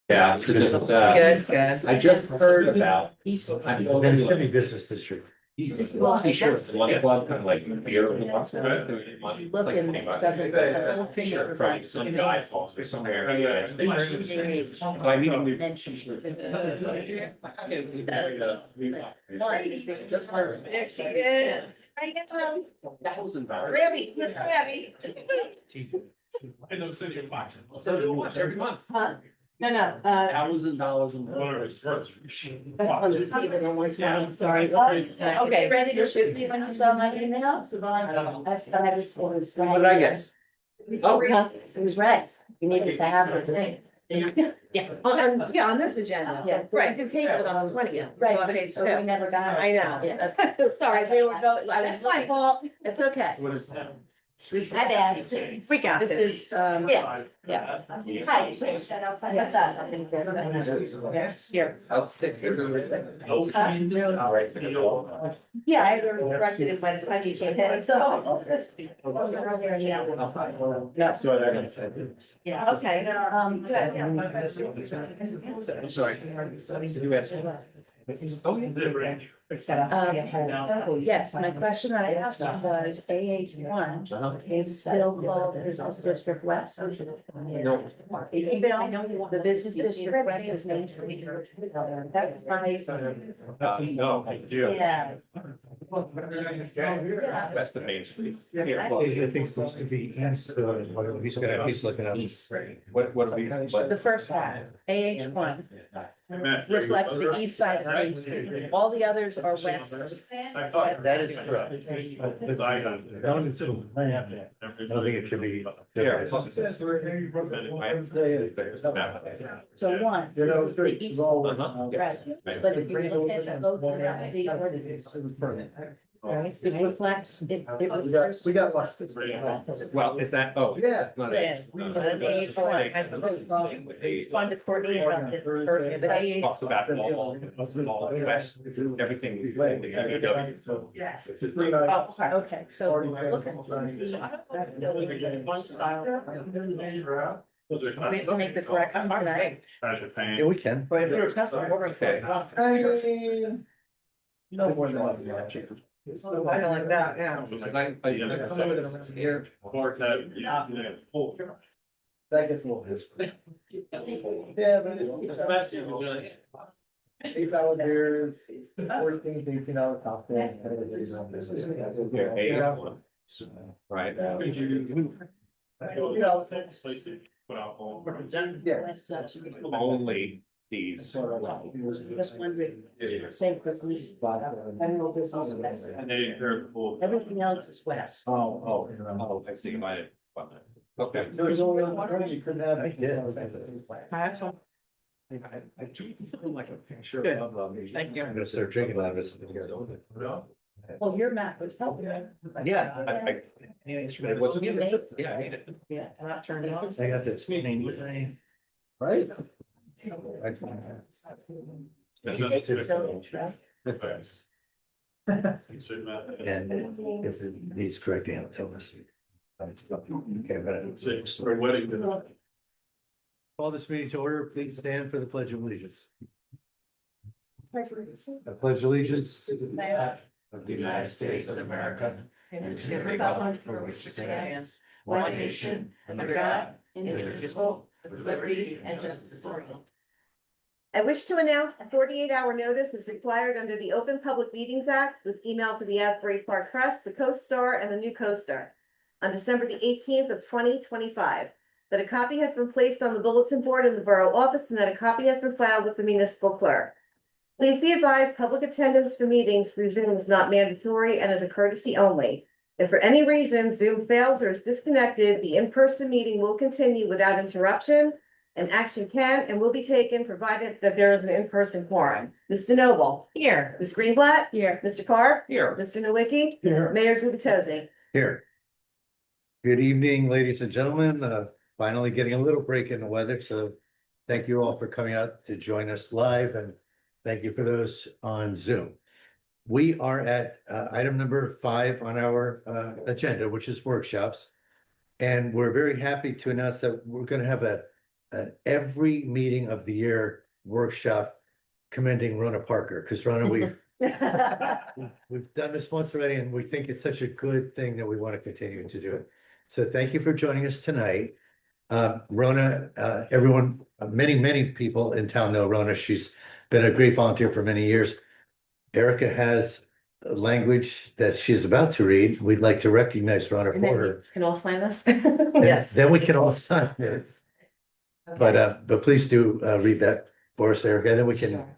Yeah, Good, good. I just heard about. It's been a shitty business this year. T-shirts, one club, kind of like beer. Looking, doesn't. T-shirt from some guys somewhere. I need a new. There she is. Really, Miss Gabby. In those city of Fox. So you watch every month. Huh? No, $1,000. On the table once more, I'm sorry. Okay, ready to shoot me when you saw my email? What did I guess? Oh, it was red. You needed to have those things. Yeah. Yeah, on this agenda. Yeah. Right, to table it on the 20th. Right, On okay, page so two. we never got. I know. Yeah, okay. Sorry, we were going, I was That's my looking. fault. It's okay. What is that? This is bad. We got This this. is, yeah. Hi. What's that? Yes, here. I'll sit here. Huh? All right. Yeah, I corrected it by the time you came in, so. No. Yeah, okay. Good. I'm sorry. You asked me. Yes, my question I asked was AH1 is still called Business District West. No. The Business District West is Main Street. That was my. No, I do. Yeah. That's the main street. I think supposed to be east, whatever he's looking at. East. What are we? what- The first one, AH1, reflects the east side of Main Street. All the others are west. That is correct. I don't think it should be. Yeah. So one, the east, right, but if you look at the ordinance, right, it reflects, it refers. We got lost. Well, is that, oh. Yeah. Not Yeah. A. And then AH1, I put wrong. Respond to Courtney about the first, but AH. Talks about all west, everything. Yes. Oh, okay, so look at the. We have to make the correction for that. Yeah, we can. Okay. No more than one. I don't like that, yeah. Because here. That gets a little history. Yeah, but it's. 8 hour beers, 14, 18 hour cocktail. Right. Only these. Just wondering, same business, general business, west. Everything else is west. Oh, I see, my. Okay. There was only one, you couldn't have. I do feel like a picture of. Thank you. I'm gonna start drinking out of this. Well, your map was helping. Yeah. It wasn't. Yeah, I made it. Yeah, not turned it on. I got this name. Right? And if it needs correcting, I'll tell us. Okay, but. Call this meeting to order. Please stand for the pledge of allegiance. I pledge allegiance to the flag of the United States of America and to the republic for which it stands, one nation, under God, indivisible, with liberty and justice for all. I wish to announce a 48-hour notice is required under the Open Public Meetings Act, was emailed to the Asbury Park Press, the Coast Star, and the New Coaster on December the 18th of 2025. That a copy has been placed on the bulletin board in the borough office and that a copy has been filed with the municipal clerk. Please be advised, public attendance for meetings through Zoom is not mandatory and is a courtesy only. If for any reason Zoom fails or is disconnected, the in-person meeting will continue without interruption, and action can and will be taken provided that there is an in-person quorum. Mr. Noble. Here. Ms. Greenblatt. Here. Mr. Carr. Here. Mr. Nowicki. Here. Mayor Gubatose. Here. Good evening, ladies and gentlemen. Finally getting a little break in the weather, so thank you all for coming out to join us live, and thank you for those on Zoom. We are at item number 5 on our agenda, which is workshops. And we're very happy to announce that we're going to have a an every meeting of the year workshop commending Rona Parker, because Rona, we've done this once already and we think it's such a good thing that we want to continue to do it. So thank you for joining us tonight. Rona, everyone, many people in town know Rona. She's been a great volunteer for many years. Erica has a language that she is about to read. We'd like to recognize Rona And then for you her. can all sign this? And Yes. then we can all sign it. But please do read that for us, Erica, and then we can Sure.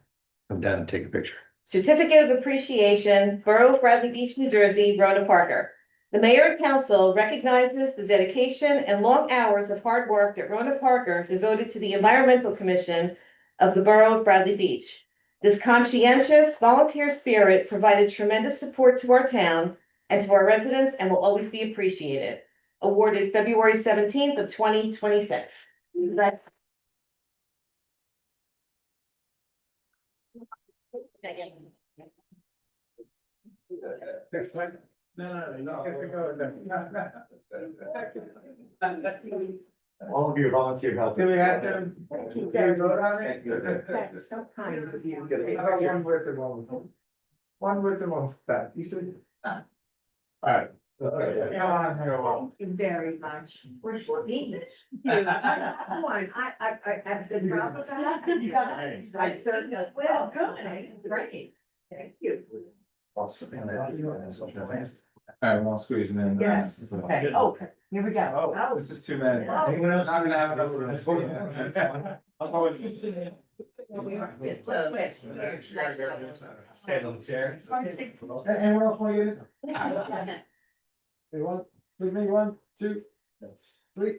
come down and take a picture. Certificate of Appreciation, Borough of Bradley Beach, New Jersey, Rhoda Parker. The mayor and council recognizes the dedication and long hours of hard work that Rhoda Parker devoted to the Environmental Commission of the Borough of Bradley Beach. This conscientious volunteer spirit provided tremendous support to our town and to our residents and will always be appreciated. Awarded February 17th of 2026. All of your volunteer help. Do we have to? Thank you Can very we vote much. on it? That's so kind of you. One with them all. One with them all. Back. You should. Alright. Thank you very much. We're short meeting. Come on, I've been proud of that. I certainly, well, good, great. Thank you. Alright, well, I'll squeeze them in. Yes, okay, oh, here we go. Oh, this is too many. Oh. Anyone else? Not gonna have enough room. I'll go with Let's switch. Stand on the chair. Anyone else want to get it? Hey, one, with me, 1, 2, that's 3.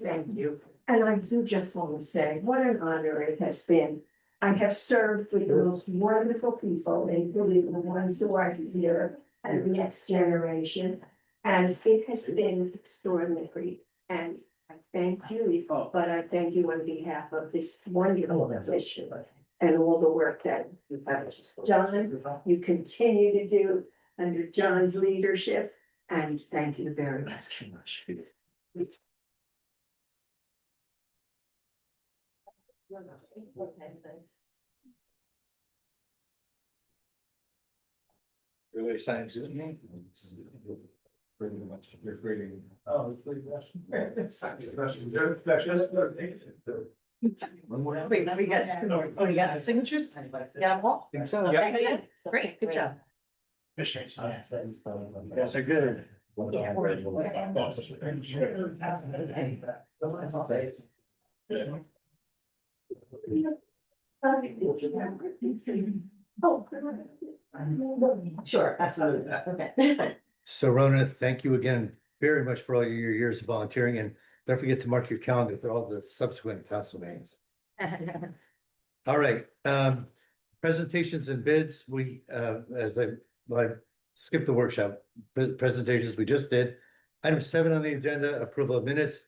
Thank you. And I do just want to say, what an honor it has been. I have served with the most wonderful people, including the ones who are here and the next generation. And it has been extraordinary. And I thank you, but I thank you on behalf of this wonderful position and all the work that you have done, you continue to do under John's leadership. And thank you very much. Really sign. Pretty much, you're free. Oh, please. Wait, now we got the signatures? Got them all? So, Okay, great, good job. Yes, they're good. Yeah. Oh. Sure, absolutely, okay. So Rona, thank you again very much for all your years of volunteering, and don't forget to mark your calendar for all the subsequent council meetings. All right, presentations and bids, we, I skipped the workshop, presentations we just did. Item 7 on the agenda, approval of minutes.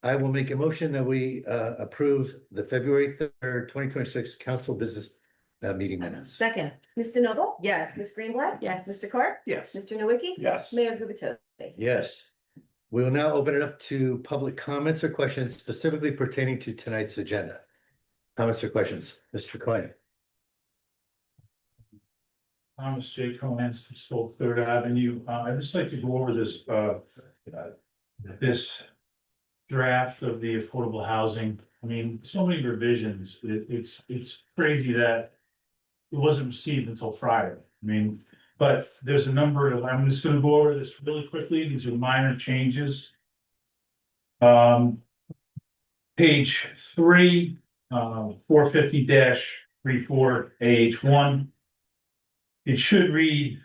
I will make a motion that we approve the February 3rd, 2026 council business meeting minutes. Second, Mr. Noble? Yes. Ms. Greenblatt? Yes. Mr. Carr? Yes. Mr. Nowicki? Yes. Mayor Gubatose? Yes. We will now open it up to public comments or questions specifically pertaining to tonight's agenda. Comments or questions, Mr. Coyne? Thomas J. Cohen, Stoke Third Avenue. I'd just like to go over this, this draft of the affordable housing. I mean, so many revisions. It's crazy that it wasn't received until Friday. I mean, but there's a number of, I'm just gonna go over this really quickly. These are minor changes. Page 3, 450-34 AH1. It should read,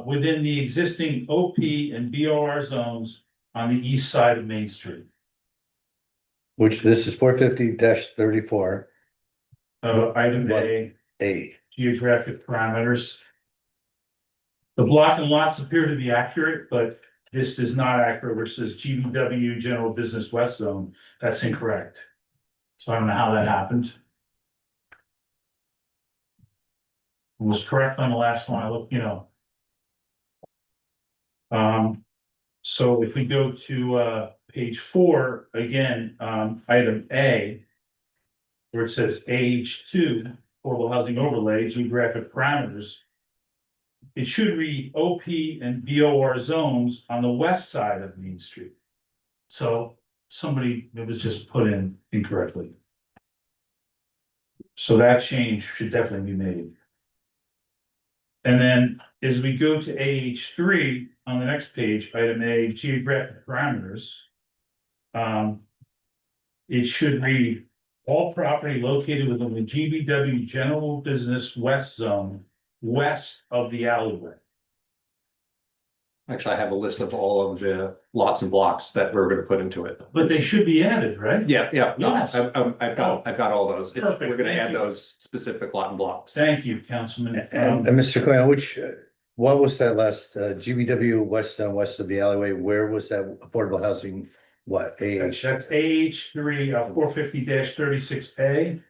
within the existing OP and BOR zones on the east side of Main Street. Which this is 450-34 Item A, A. geographic parameters. The block and lots appear to be accurate, but this is not accurate, where it says GBW General Business West Zone. That's incorrect. So I don't know how that happened. It was correct on the last one. I looked, you know. So if we go to page 4, again, item A. Where it says AH2, affordable housing overlay, geographic parameters. It should read OP and BOR zones on the west side of Main Street. So somebody, it was just put in incorrectly. So that change should definitely be made. And then as we go to AH3 on the next page, item A, geographic parameters. It should read all property located within the GBW General Business West Zone, west of the alleyway. Actually, I have a list of all of the lots and blocks that we're gonna put into it. But they should be added, right? Yeah, no, Yes. I've got all those. Perfect, We're gonna thank add you. those specific lot and blocks. Thank you, Councilman. And Mr. Cohen, what was that last, GBW west zone, west of the alleyway, where was that affordable housing? What, That's AH? AH3, 450-36A,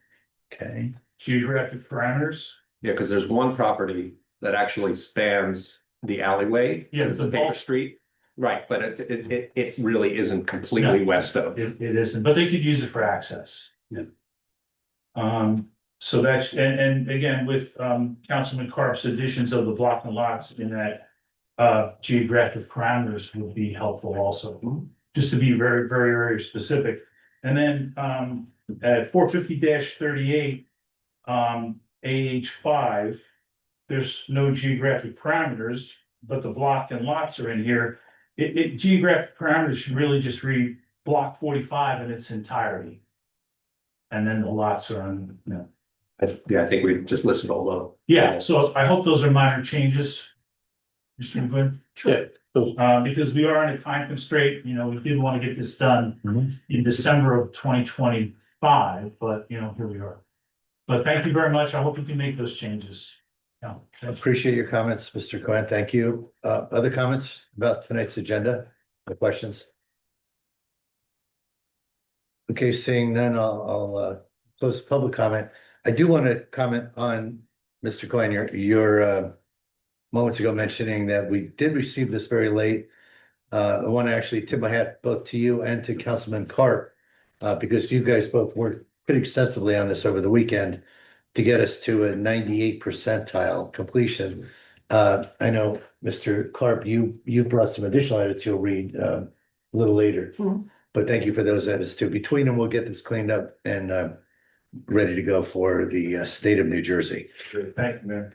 Okay, geographic parameters. Yeah, because there's one property that actually spans the alleyway. Yeah, the the paper bulk- street. Right, but it really isn't completely No. west of. It isn't, but they could use it for access. Yeah. So that's, and again, with, Councilman Carp's additions of the block and lots in that, geographic parameters would be helpful also. Just to be very, very, very specific. And then, at 450-38, AH5, there's no geographic parameters, but the block and lots are in here. Geographic parameters should really just read block 45 in its entirety. And then the lots are on, Yeah, I think we just listed all of them. yeah, so I hope those are minor changes. Mr. McGuinn? Sure. Because we are on a time constraint, we did want to get this done in December of 2025, but here we are. But thank you very much. I hope you can make those changes. Yeah. appreciate your comments, Mr. Cohen, thank you. Other comments about tonight's agenda, or questions? Okay, seeing none, I'll close public comment. I do want to comment on, Mr. Cohen, your moments ago mentioning that we did receive this very late. I want to actually tip my hat both to you and to Councilman Carp, because you guys both worked pretty extensively on this over the weekend to get us to a 98th percentile completion. I know, Mr. Carp, you brought some additional edits you'll read a little later. But thank you for those edits too. Between them, we'll get this cleaned up and ready to go for the state of New Jersey. Thank you, Mayor.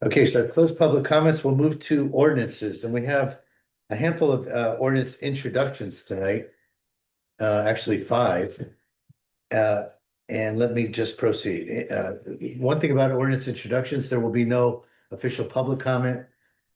Okay, so closed public comments. We'll move to ordinances, and we have a handful of ordinance introductions tonight. Actually 5. And let me just proceed. One thing about ordinance introductions, there will be no official public comment.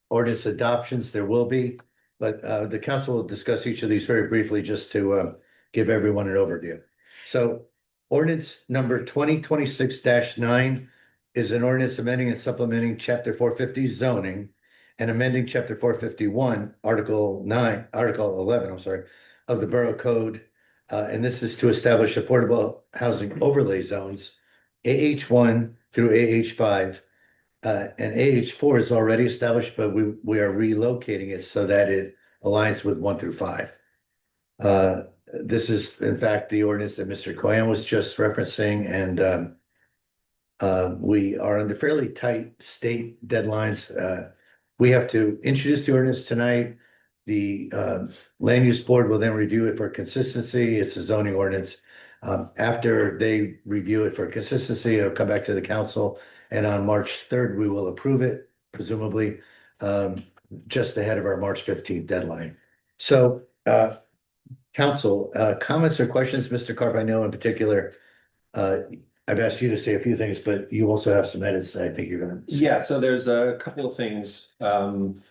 Ordinance adoptions, there will be, but the council will discuss each of these very briefly just to give everyone an overview. So ordinance number 2026-9 is an ordinance amending and supplementing chapter 450 zoning and amending chapter 451, article 11, of the Borough Code. And this is to establish affordable housing overlay zones, AH1 through AH5. And AH4 is already established, but we are relocating it so that it aligns with 1 through 5. This is in fact the ordinance that Mr. Cohen was just referencing, and we are under fairly tight state deadlines. We have to introduce the ordinance tonight. The land use board will then review it for consistency. It's a zoning ordinance. After they review it for consistency, it'll come back to the council, and on March 3rd, we will approve it, presumably just ahead of our March 15th deadline. So council, comments or questions, Mr. Carp, I know in particular, I've asked you to say a few things, but you also have some edits I think you're gonna. Yeah, so there's a couple of things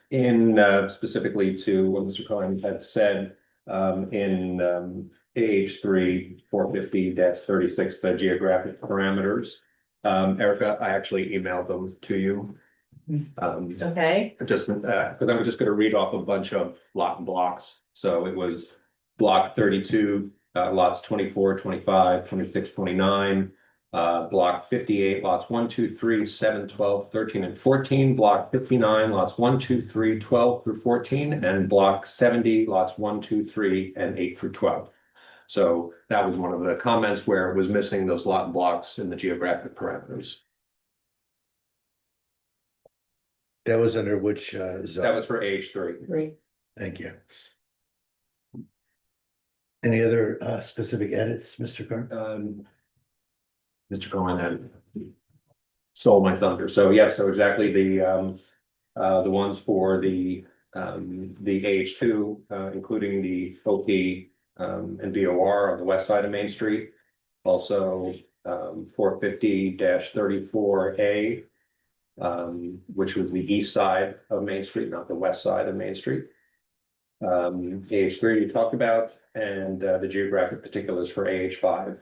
in specifically to what Mr. Cohen had said in AH3 450-36, the geographic parameters. Erica, I actually emailed them to you. Okay, Just because I'm just going to read off a bunch of lot and blocks. So it was block 32, lots 24, 25, 26, 29. Block 58, lots 1, 2, 3, 7, 12, 13, and 14. Block 59, lots 1, 2, 3, 12 through 14, and block 70, lots 1, 2, 3, and 8 through 12. So that was one of the comments where it was missing those lot and blocks in the geographic parameters. That was under which That zone? was for AH3. Three. Thank you. Any other specific edits, Mr. Carr? Mr. Cohen had stole my thunder. So yes, so exactly the ones for the AH2, including the OP and BOR on the west side of Main Street. Also, 450-34A, which was the east side of Main Street, not the west side of Main Street. AH3 you talked about, and the geographic particulars for AH5.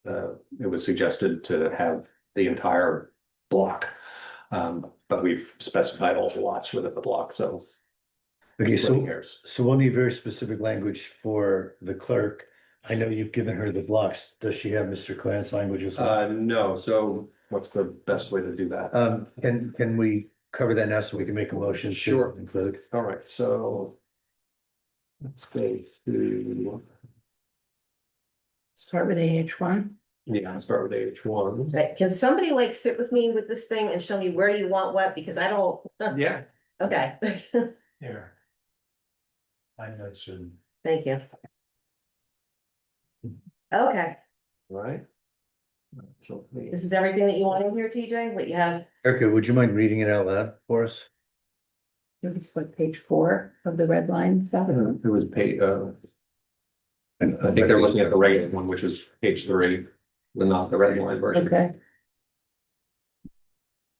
It was suggested to have the entire block. But we've specified all the lots within the block, so. Okay, splitting so, hairs. so we'll need very specific language for the clerk. I know you've given her the blocks. Does she have Mr. Cohen's language as well? No, so what's the best way to do that? Can we cover that now so we can make a motion? to Sure. Include. All right, so. Let's go through, Start with AH1. I'll start with AH1. Right, can somebody like sit with me with this thing and show me where you want what, because I don't, Yeah, okay, Here. I know it should. thank you. Okay, right. So, this is everything that you want in here, TJ, what you have? Erica, would you mind reading it out loud for us? It's what, page 4 of the red line? There was page, I think they're looking at the right one, which is page 3, not the red line version. Okay.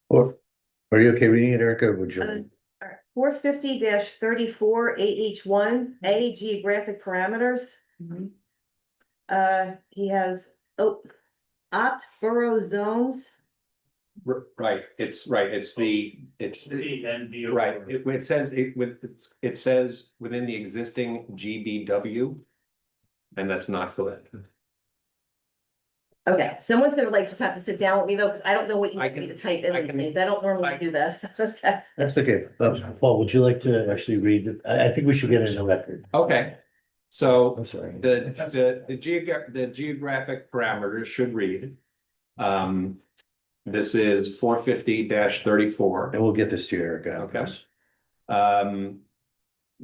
Or are you okay reading it, Erica? Or would you? Alright, 450-34 AH1, A geographic parameters. He has, opt borough zones. Right, it's the, it's, And right, it says, it says within the existing GBW. And that's not correct. Okay, someone's gonna like just have to sit down with me though, because I don't know what you I want me to can- type in I these can- things. I don't normally I- do this. Okay. That's okay. Paul, would you like to actually read it? I think we should get it in the record. Okay, so I'm sorry. the geographic parameters should read. This is 450-34. And we'll get this to you, Erica. Okay.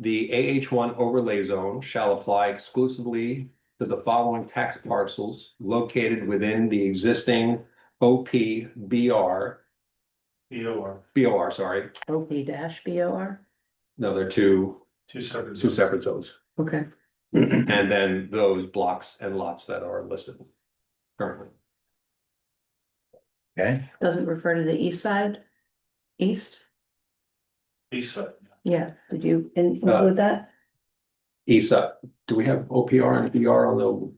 The AH1 overlay zone shall apply exclusively to the following tax parcels located within the existing OPBR, BOR, sorry. OP-BOR. No, they're two separate zones. Okay. And then those blocks and lots that are listed currently. Okay, Doesn't refer to the east side? East? East side. Yeah, did you include that? East side, do we have OPR and BR on the,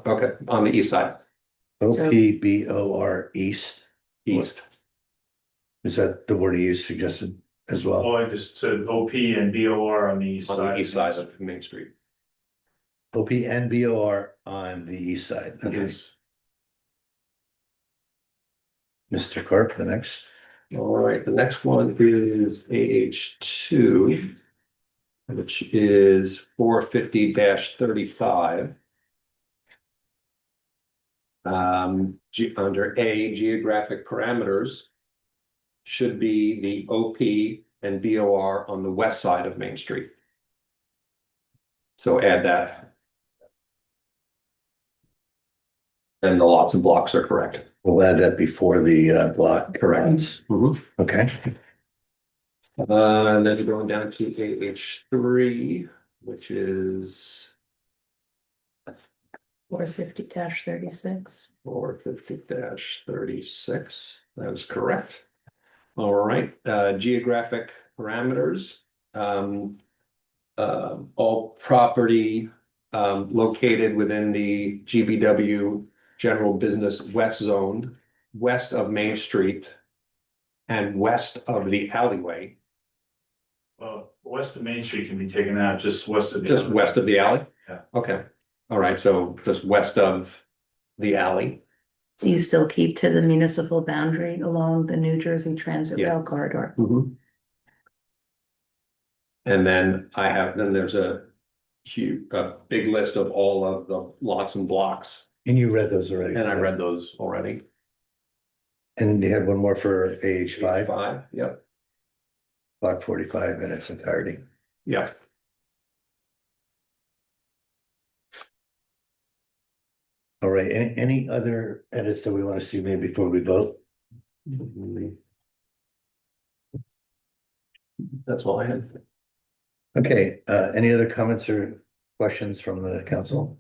okay, on the east side, OPBOR East. east. Is that the word you suggested as well? Oh, I just said OP and BOR on the east On side. the east side of Main Street. OP and BOR on the east side. Okay, Yes. Mr. Clark, the next. All right, the next one is AH2, which is 450-35. Under A, geographic parameters should be the OP and BOR on the west side of Main Street. So add that. And the lots and blocks are correct. We'll add that before the block. Correct. Okay, And then going down to AH3, which is 450-36. 450-36. That is correct. All right, geographic parameters. All property located within the GBW General Business West Zone, west of Main Street and west of the alleyway. Well, west of Main Street can be taken out, just west of the. Just west of the alley? Yeah. Okay, all right, so just west of the alley. Do you still keep to the municipal boundary along the New Jersey Transit Yeah. Rail Corridor? And then there's a big list of all of the lots and blocks, And you read those already. and I read those already. And you had one more for AH5, Five, yep, block 45 in its entirety. yeah. All right, any other edits that we want to see maybe before we vote? That's all I had. Okay, any other comments or questions from the council?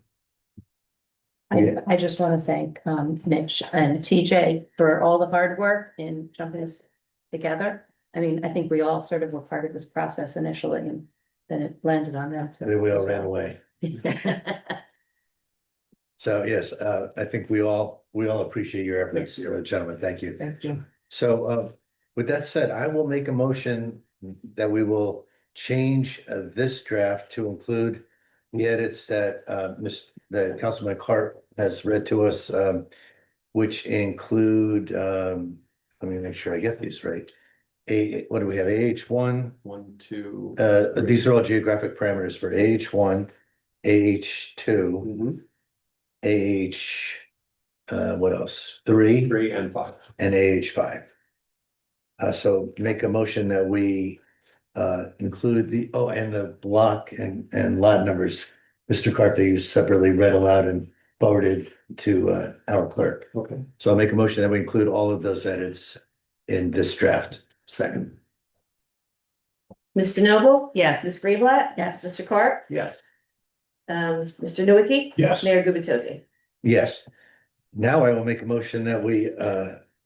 I just want to thank Mitch and TJ for all the hard work in jumping this together. I mean, I think we all sort of were part of this process initially and then it landed on them. And then we all ran away. So yes, I think we all appreciate your efforts, gentlemen. Thank you. Thank you. So with that said, I will make a motion that we will change this draft to include the edits that that Councilman Clark has read to us, which include, let me make sure I get these right. What do we have? AH1, 1, 2. these are all geographic parameters for AH1, AH2, what else? 3 3 and 5. and AH5. So make a motion that we include and the block and lot numbers. Mr. Carp, you separately read aloud and forwarded to our clerk. Okay. So I'll make a motion that we include all of those edits in this draft. Second. Mr. Noble? Yes. Ms. Greenblatt? Yes. Mr. Carp? Yes. Mr. Nowicki? Yes. Mayor Gubatose? Yes. Now I will make a motion that we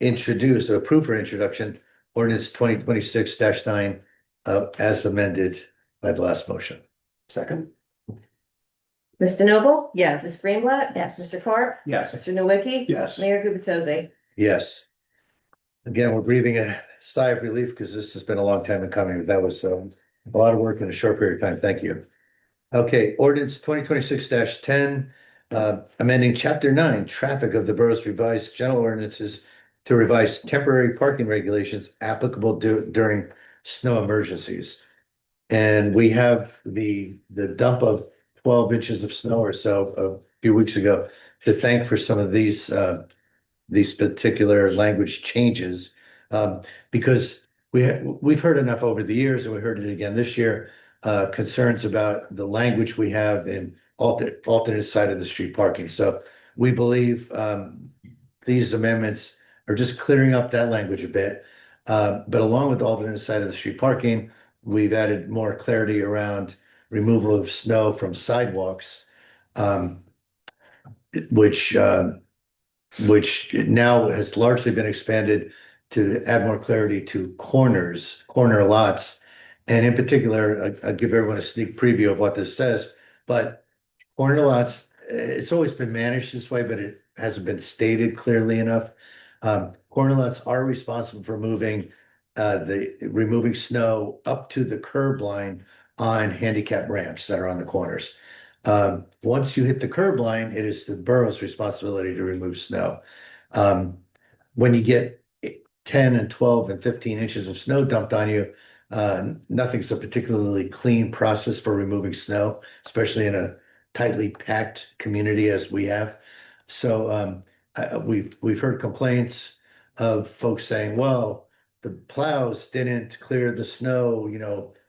introduce or approve for introduction ordinance 2026-9 as amended by the last motion. Second. Mr. Noble? Yes. Ms. Greenblatt? Yes. Mr. Carp? Yes. Mr. Nowicki? Yes. Mayor Gubatose? Yes. Again, we're breathing a sigh of relief because this has been a long time in coming. That was a lot of work in a short period of time. Thank you. Okay, ordinance 2026-10, amending chapter 9, traffic of the borough's revised general ordinances to revise temporary parking regulations applicable during snow emergencies. And we have the dump of 12 inches of snow or so a few weeks ago to thank for some of these particular language changes. Because we've heard enough over the years, and we heard it again this year, concerns about the language we have in alternate side of the street parking. So we believe these amendments are just clearing up that language a bit. But along with alternate side of the street parking, we've added more clarity around removal of snow from sidewalks, which now has largely been expanded to add more clarity to corner lots. And in particular, I'll give everyone a sneak preview of what this says, but corner lots, it's always been managed this way, but it hasn't been stated clearly enough. Corner lots are responsible for removing snow up to the curb line on handicap ramps that are on the corners. Once you hit the curb line, it is the borough's responsibility to remove snow. When you get 10 and 12 and 15 inches of snow dumped on you, nothing's a particularly clean process for removing snow, especially in a tightly packed community as we have. So we've heard complaints of folks saying, well, the plows didn't clear the snow,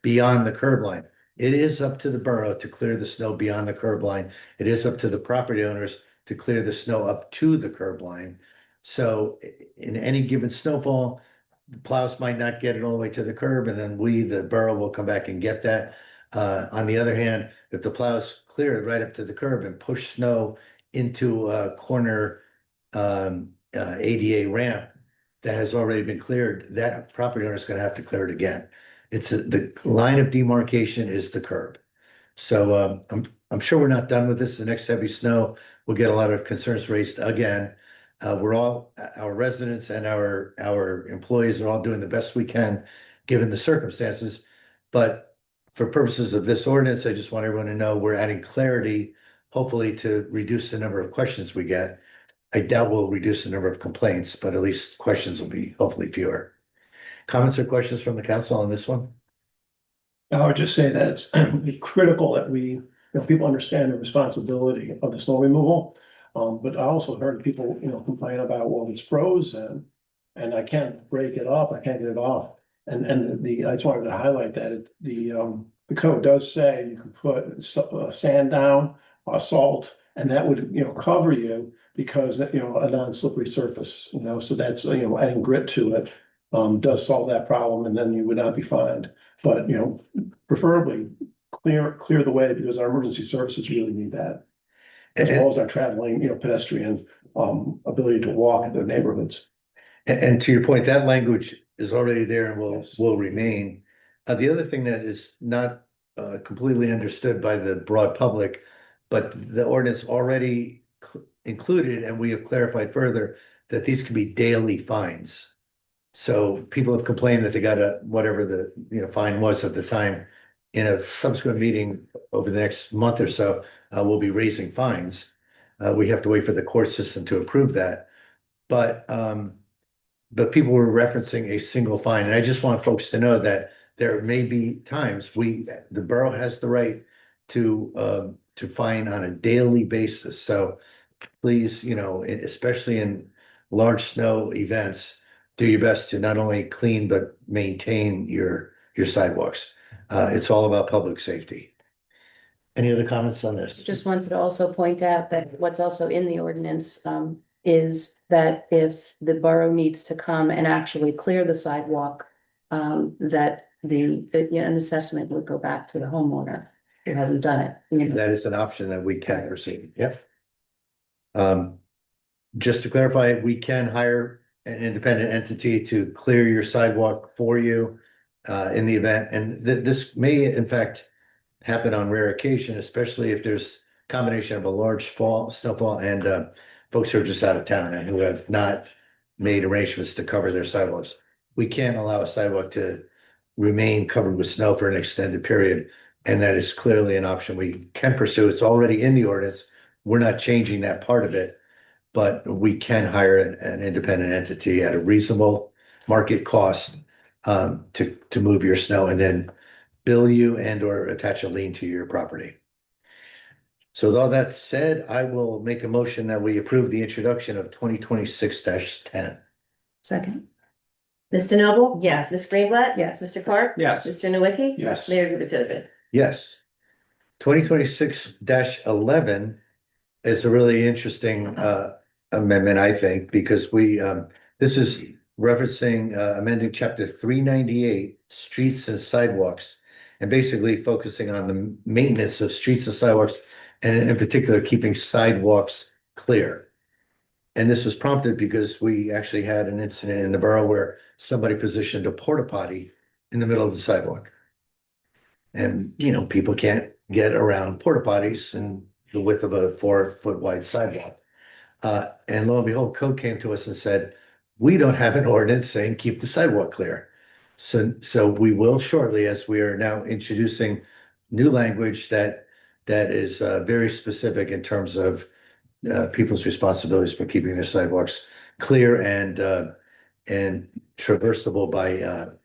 beyond the curb line. It is up to the borough to clear the snow beyond the curb line. It is up to the property owners to clear the snow up to the curb line. So in any given snowfall, the plows might not get it all the way to the curb, and then the borough, will come back and get that. On the other hand, if the plows clear it right up to the curb and push snow into a corner ADA ramp that has already been cleared, that property owner is going to have to clear it again. The line of demarcation is the curb. So I'm sure we're not done with this. The next heavy snow will get a lot of concerns raised again. Our residents and our employees are all doing the best we can, given the circumstances. But for purposes of this ordinance, I just want everyone to know we're adding clarity, hopefully to reduce the number of questions we get. I doubt we'll reduce the number of complaints, but at least questions will be hopefully fewer. Comments or questions from the council on this one? I would just say that it's critical that people understand the responsibility of the snow removal. But I also heard people, complain about, well, it's frozen and I can't break it up, I can't get it off. And I just wanted to highlight that the code does say you can put sand down, salt, and that would, cover you because a non-slippery surface, so that's, adding grit to it. Does solve that problem and then you would not be fined. But, preferably clear the way because our emergency services really need that. As well as our traveling, pedestrian, ability to walk in their neighborhoods. And to your point, that language is already there and Yes. will remain. The other thing that is not completely understood by the broad public, but the ordinance already included, and we have clarified further, that these can be daily fines. So people have complained that they got whatever the fine was at the time. In a subsequent meeting over the next month or so, we'll be raising fines. We have to wait for the court system to approve that. But people were referencing a single fine, and I just want folks to know that there may be times the borough has the right to fine on a daily basis. So please, especially in large snow events, do your best to not only clean but maintain your sidewalks. It's all about public safety. Any other comments on this? Just wanted to also point out that what's also in the ordinance, is that if the borough needs to come and actually clear the sidewalk, that an assessment would go back to the homeowner who hasn't done it. That is an option that we can proceed. Yep. Just to clarify, we can hire an independent entity to clear your sidewalk for you in the event, and this may in fact happen on rare occasion, especially if there's a combination of a large snowfall and folks who are just out of town and who have not made arrangements to cover their sidewalks. We can't allow a sidewalk to remain covered with snow for an extended period, and that is clearly an option we can pursue. It's already in the ordinance. We're not changing that part of it, but we can hire an independent entity at a reasonable market cost to move your snow and then bill you and or attach a lien to your property. So with all that said, I will make a motion that we approve the introduction of 2026-10. Second, Mr. Noble? Yes. Ms. Greenblatt? Yes. Mr. Park? Yes. Mr. Nowicki? Yes. Mayor Gubatosi? Yes. 2026-11 is a really interesting amendment, I think, because this is referencing amending chapter 398, streets and sidewalks, and basically focusing on the maintenance of streets and sidewalks, and in particular, keeping sidewalks clear. And this was prompted because we actually had an incident in the borough where somebody positioned a porta potty in the middle of the sidewalk. And, people can't get around porta potties in the width of a 4-foot wide sidewalk. And lo and behold, code came to us and said, we don't have an ordinance saying keep the sidewalk clear. So we will shortly, as we are now introducing new language that is very specific in terms of people's responsibilities for keeping their sidewalks clear and traversable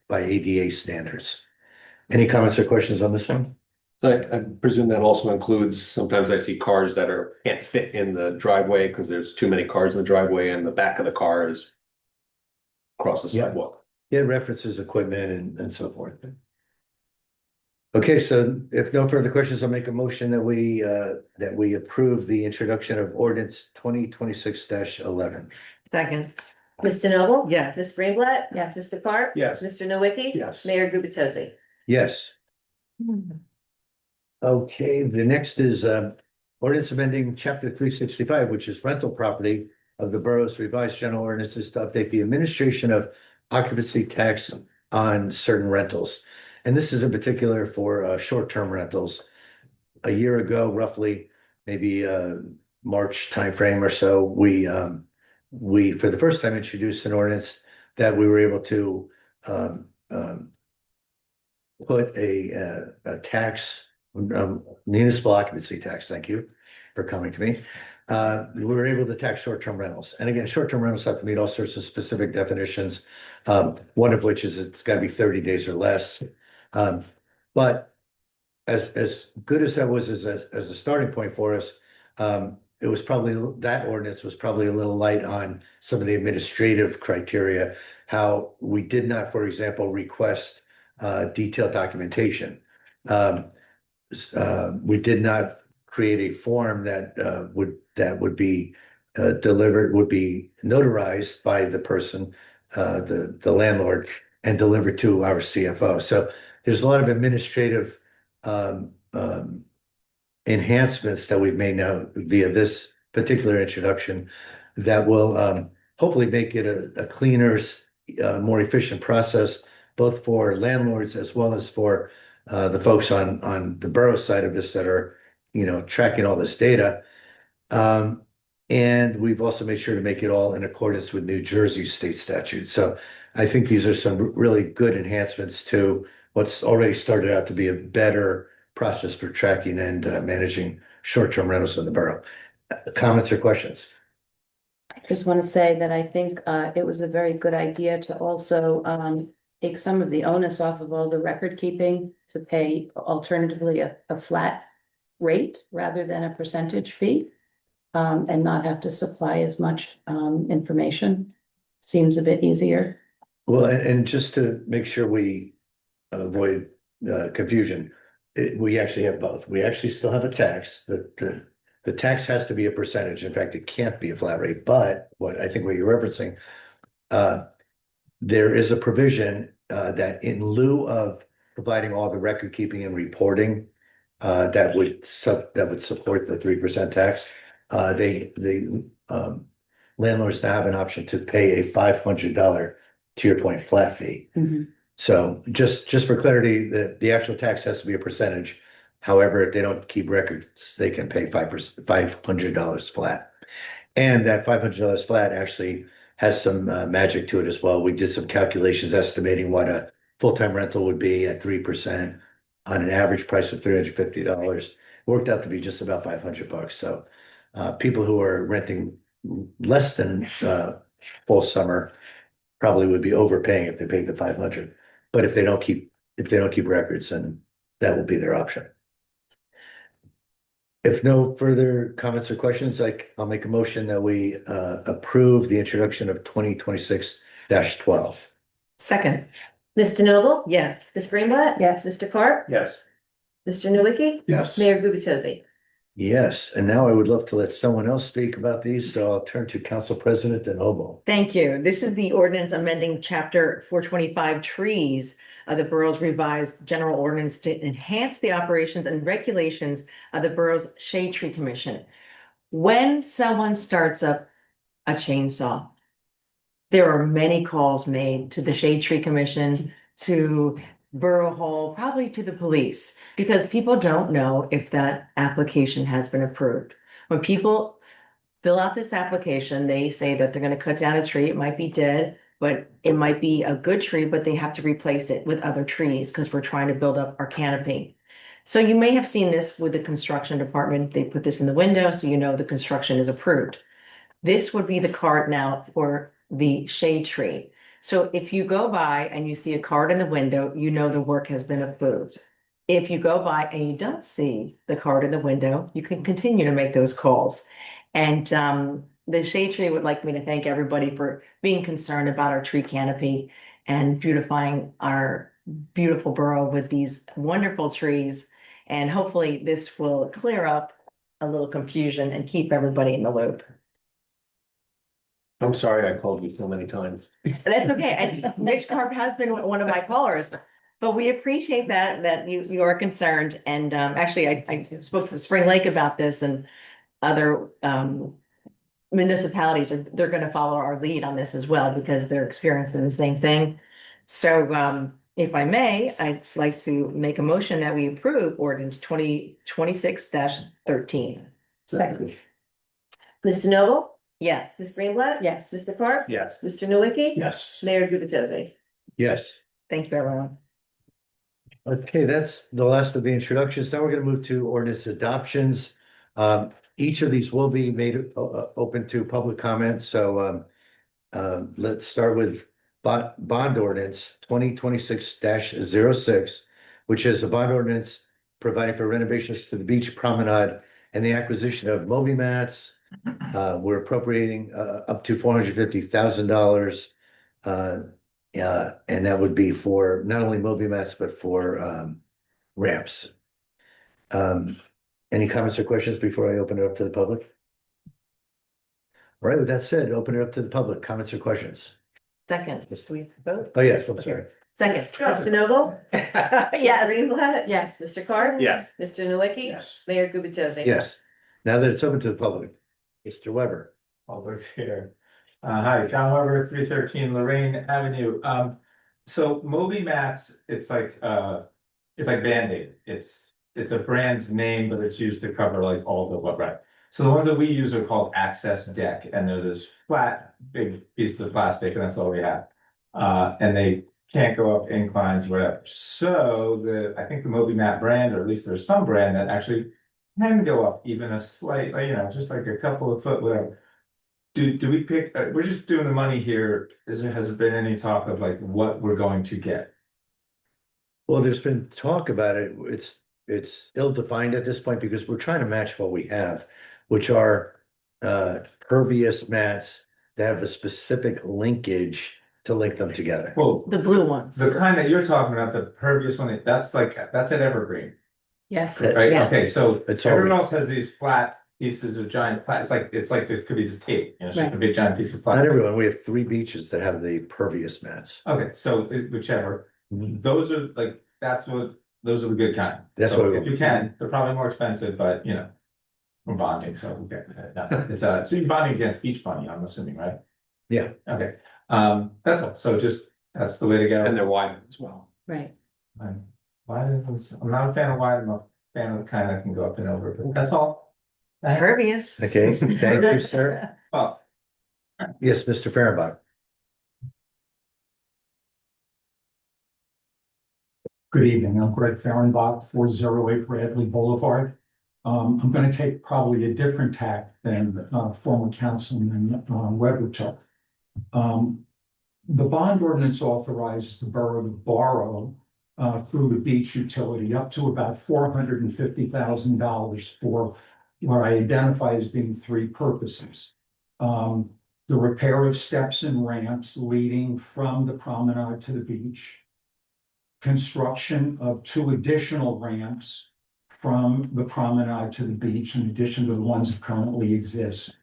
by ADA standards. Any comments or questions on this one? I presume that also includes, sometimes I see cars that can't fit in the driveway because there's too many cars in the driveway and the back of the car is across the Yeah. sidewalk. Yeah, references equipment and so forth. Okay, so if no further questions, I'll make a motion that we approve the introduction of ordinance 2026-11. Second. Mr. Noble? Yes. Ms. Greenblatt? Yes. Mr. Park? Yes. Mr. Nowicki? Yes. Mayor Gubatosi? Yes. Okay, the next is ordinance amending chapter 365, which is rental property of the borough's revised general ordinances to update the administration of occupancy tax on certain rentals. And this is in particular for short-term rentals. A year ago, roughly, maybe March timeframe or so, we for the first time introduced an ordinance that we were able to put a tax, municipal occupancy tax, thank you for coming to me, we were able to tax short-term rentals. And again, short-term rentals have to meet all sorts of specific definitions. One of which is it's gotta be 30 days or less. But as good as that was as a starting point for us, it was probably, that ordinance was probably a little light on some of the administrative criteria. How we did not, for example, request detailed documentation. We did not create a form that would be delivered, would be notarized by the person, the landlord, and delivered to our CFO. So there's a lot of administrative enhancements that we've made now via this particular introduction that will hopefully make it a cleaner, more efficient process, both for landlords as well as for the folks on the borough side of this that are, tracking all this data. And we've also made sure to make it all in accordance with New Jersey state statutes. So I think these are some really good enhancements to what's already started out to be a better process for tracking and managing short-term rentals in the borough. Comments or questions? I just want to say that I think it was a very good idea to also take some of the onus off of all the record keeping to pay alternatively a flat rate rather than a percentage fee. And not have to supply as much information. Seems a bit easier. Well, and just to make sure we avoid confusion, we actually have both. We actually still have a tax. The tax has to be a percentage. In fact, it can't be a flat rate. But what you're referencing, there is a provision that in lieu of providing all the record keeping and reporting, that would support the 3% tax. Landlords now have an option to pay a $500 to your point flat fee. So just for clarity, the actual tax has to be a percentage. However, if they don't keep records, they can pay $500 flat. And that $500 flat actually has some magic to it as well. We did some calculations estimating what a full-time rental would be at 3% on an average price of $350. Worked out to be just about $500. So people who are renting less than full summer probably would be overpaying if they paid the 500. But if they don't keep records, then that will be their option. If no further comments or questions, I'll make a motion that we approve the introduction of 2026-12. Second. Ms. DeNoble? Yes. Ms. Greenblatt? Yes. Mr. Carp? Yes. Mr. Nowicki? Yes. Mayor Gubitosi? Yes, and now I would love to let someone else speak about these, so I'll turn to Council President DeNoble. Thank you. This is the ordinance amending chapter 425 trees of the borough's revised general ordinance to enhance the operations and regulations of the borough's Shade Tree Commission. When someone starts up a chainsaw, there are many calls made to the Shade Tree Commission, to Borough Hall, probably to the police, because people don't know if that application has been approved. When people fill out this application, they say that they're going to cut down a tree. It might be dead, but it might be a good tree, but they have to replace it with other trees because we're trying to build up our canopy. So you may have seen this with the construction department. They put this in the window, so you know the construction is approved. This would be the card now for the shade tree. So if you go by and you see a card in the window, you know the work has been approved. If you go by and you don't see the card in the window, you can continue to make those calls. And the shade tree would like me to thank everybody for being concerned about our tree canopy and beautifying our beautiful borough with these wonderful trees. And hopefully this will clear up a little confusion and keep everybody in the loop. I'm sorry I called you so many times. That's okay. And Rich Carp has been one of my callers, but we appreciate that you are concerned. And actually, I spoke to Spring Lake about this, and other municipalities, they're going to follow our lead on this as well because they're experiencing the same thing. So if I may, I'd like to make a motion that we approve ordinance 2026-13. Second. Ms. DeNoble? Yes. Ms. Greenblatt? Yes. Mr. Carp? Yes. Mr. Nowicki? Yes. Mayor Gubitosi? Yes. Thank you, everyone. Okay, that's the last of the introductions. Now we're going to move to ordinance adoptions. Each of these will be made open to public comment, so let's start with bond ordinance 2026-06, which is a bond ordinance providing for renovations to the beach promenade and the acquisition of Moby mats. We're appropriating up to $450,000. And that would be for not only Moby mats, but for ramps. Any comments or questions before I open it up to the public? All right, with that said, open it up to the public. Comments or questions? Second, do we vote? Oh, yes, I'm sorry. Second. Mr. Noble? Yes. Greenblatt? Yes. Mr. Carr? Yes. Mr. Nowicki? Yes. Mayor Gubatose? Yes. Now that it's open to the public, Mr. Weber. Public's here. Hi, John Weber, 313 Lorraine Avenue. So Moby mats, it's like Band-Aid. It's a brand name, but it's used to cover like all the what, right? So the ones that we use are called Access Deck, and they're this flat, big piece of plastic, and that's all we have. And they can't go up inclines, whatever. So I think the Moby mat brand, or at least there's some brand that actually can go up even a slight, just like a couple of foot, whatever. Do we pick, we're just doing the money here. Has there been any talk of like what we're going to get? Well, there's been talk about it. It's ill-defined at this point because we're trying to match what we have, which are pervious mats that have a specific linkage to link them together. Well, The blue ones. the kind that you're talking about, the pervious one, that's at Evergreen, Yes. right? Yeah. Okay, so It's all- everyone else has these flat pieces of giant it's like this could be this tape, it's just a big giant piece of Not plastic. everyone. We have 3 beaches that have the pervious mats. Okay, so whichever, those are like, those are the good kind. That's So what we if you can, they're probably more expensive, but we're bonding, so we get that. It's so you're bonding against Beach Bunny, I'm assuming, right? Yeah. Okay, that's all, so that's the way to go. And they're wide as well. Right. I'm not a fan of wide, I'm a fan of the kind that can go up and over, but that's all. Pervious. Okay, thank you, sir. Oh, Yes, Mr. Fehrenbach. Good evening, I'm Greg Fehrenbach, 408 Bradley Boulevard. I'm gonna take probably a different tack than former councilman Weber took. The bond ordinance authorizes the borough to borrow through the beach utility up to about $450,000 for what I identify as being 3 purposes. The repair of steps and ramps leading from the promenade to the beach. Construction of 2 additional ramps from the promenade to the beach in addition to the ones that currently exist.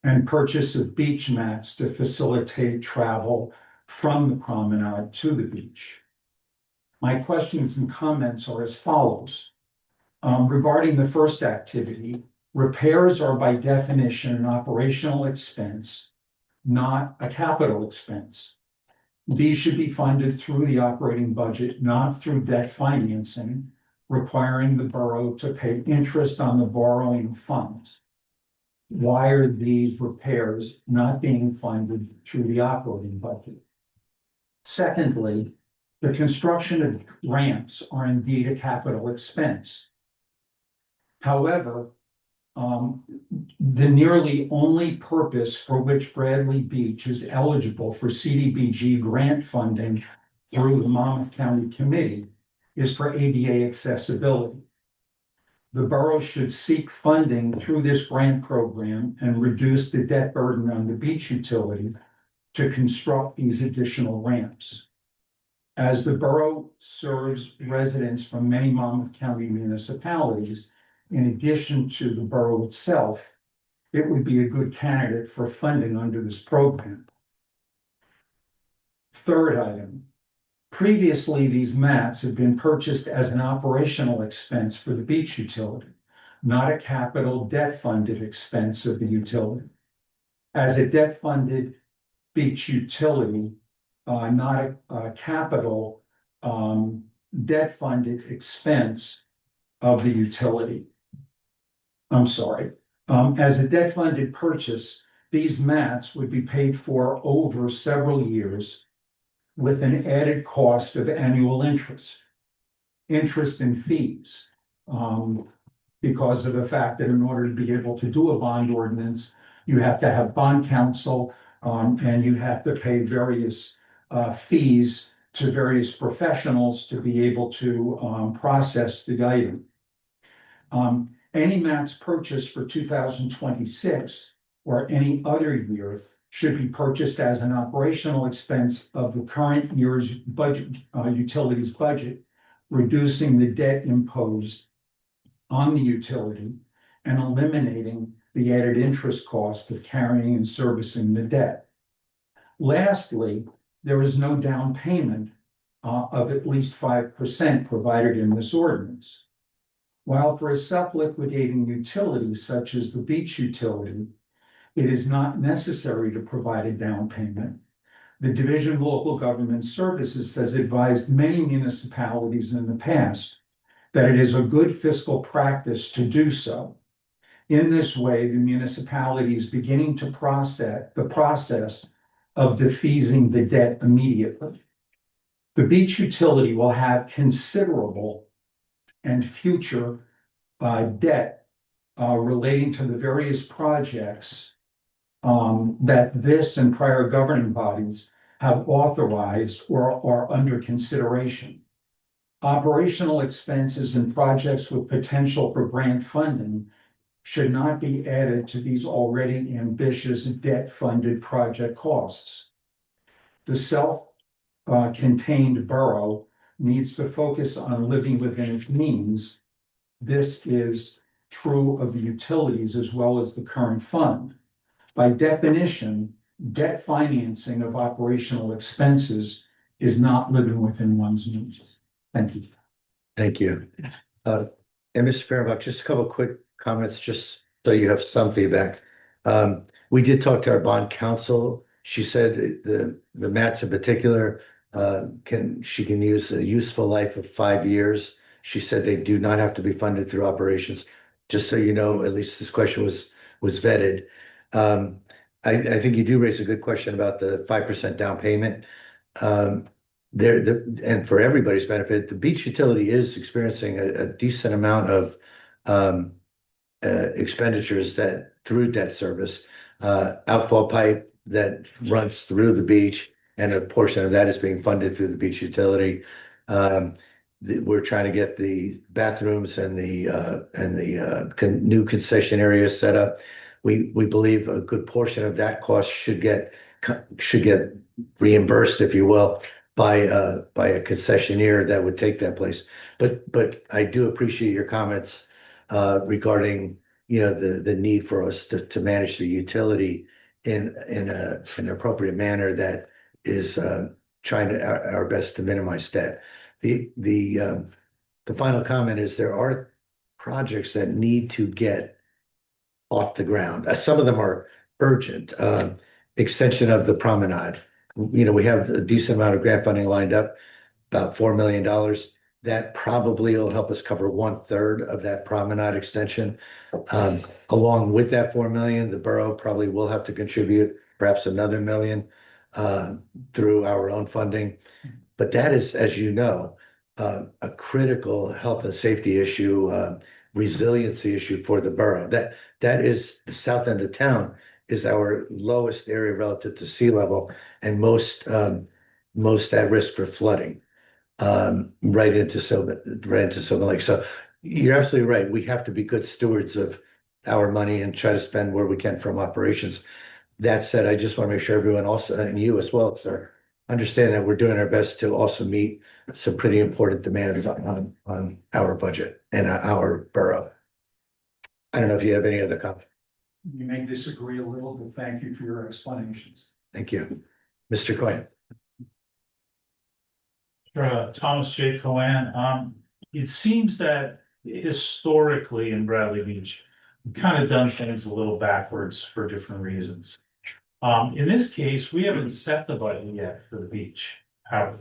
And purchase of beach mats to facilitate travel from the promenade to the beach. My questions and comments are as follows. Regarding the first activity, repairs are by definition an operational expense, not a capital expense. These should be funded through the operating budget, not through debt financing, requiring the borough to pay interest on the borrowing funds. Why are these repairs not being funded through the operating budget? Secondly, the construction of ramps are indeed a capital expense. However, the nearly only purpose for which Bradley Beach is eligible for CDBG grant funding through the Monmouth County Committee is for ADA accessibility. The borough should seek funding through this grant program and reduce the debt burden on the beach utility to construct these additional ramps. As the borough serves residents from many Monmouth County municipalities, in addition to the borough itself, it would be a good candidate for funding under this program. Third item, previously these mats have been purchased as an operational expense for the beach utility, not a capital debt-funded expense of the utility. As a debt-funded beach utility, not a capital debt-funded expense of the utility. I'm sorry. As a debt-funded purchase, these mats would be paid for over several years with an added cost of annual interest and fees. because of the fact that in order to be able to do a bond ordinance, you have to have bond counsel, and you have to pay various fees to various professionals to be able to process the item. Any mats purchased for 2026 or any other year should be purchased as an operational expense of the current year's budget, utilities budget, reducing the debt imposed on the utility and eliminating the added interest cost of carrying and servicing the debt. Lastly, there is no down payment of at least 5% provided in this ordinance. While for a self-liquidating utility such as the beach utility, it is not necessary to provide a down payment, the Division of Local Government Services has advised many municipalities in the past that it is a good fiscal practice to do so. In this way, the municipality is beginning to process of defeasing the debt immediately. The beach utility will have considerable and future debt relating to the various projects that this and prior governing bodies have authorized or are under consideration. Operational expenses and projects with potential for grant funding should not be added to these already ambitious debt-funded project costs. The self-contained borough needs to focus on living within its means. This is true of the utilities as well as the current fund. By definition, debt financing of operational expenses is not living within one's means. Thank you. Thank you. And Mr. Fehrenbach, just a couple of quick comments, just so you have some feedback. We did talk to our bond counsel. She said the mats in particular, she can use a useful life of 5 years. She said they do not have to be funded through operations. Just so you know, at least this question was vetted. I think you do raise a good question about the 5% down payment. And for everybody's benefit, the beach utility is experiencing a decent amount of expenditures that through debt service, outfall pipe that runs through the beach, and a portion of that is being funded through the beach utility. We're trying to get the bathrooms and the new concession areas set up. We believe a good portion of that cost should get reimbursed, if you will, by a concessionaire that would take that place. But I do appreciate your comments regarding, the need for us to manage the utility in an appropriate manner that is trying our best to minimize debt. The final comment is there are projects that need to get off the ground. Some of them are urgent. Extension of the promenade. We have a decent amount of grant funding lined up, about $4 million. That probably will help us cover 1/3 of that promenade extension. Along with that $4 million, the borough probably will have to contribute perhaps another $1 million through our own funding. But that is, as you know, a critical health and safety issue, resiliency issue for the borough. That is the south end of town is our lowest area relative to sea level and most at risk for flooding. Right into Sylvan Lake. So you're absolutely right. We have to be good stewards of our money and try to spend where we can from operations. That said, I just want to make sure everyone also, and you as well, sir, understand that we're doing our best to also meet some pretty important demands on our budget and our borough. I don't know if you have any other comments. You may disagree a little, but thank you for your explanations. Thank you. Mr. Cohen. Thomas J. Cohen. It seems that historically in Bradley Beach, we've kind of done things a little backwards for different reasons. In this case, we haven't set the budget yet for the beach, have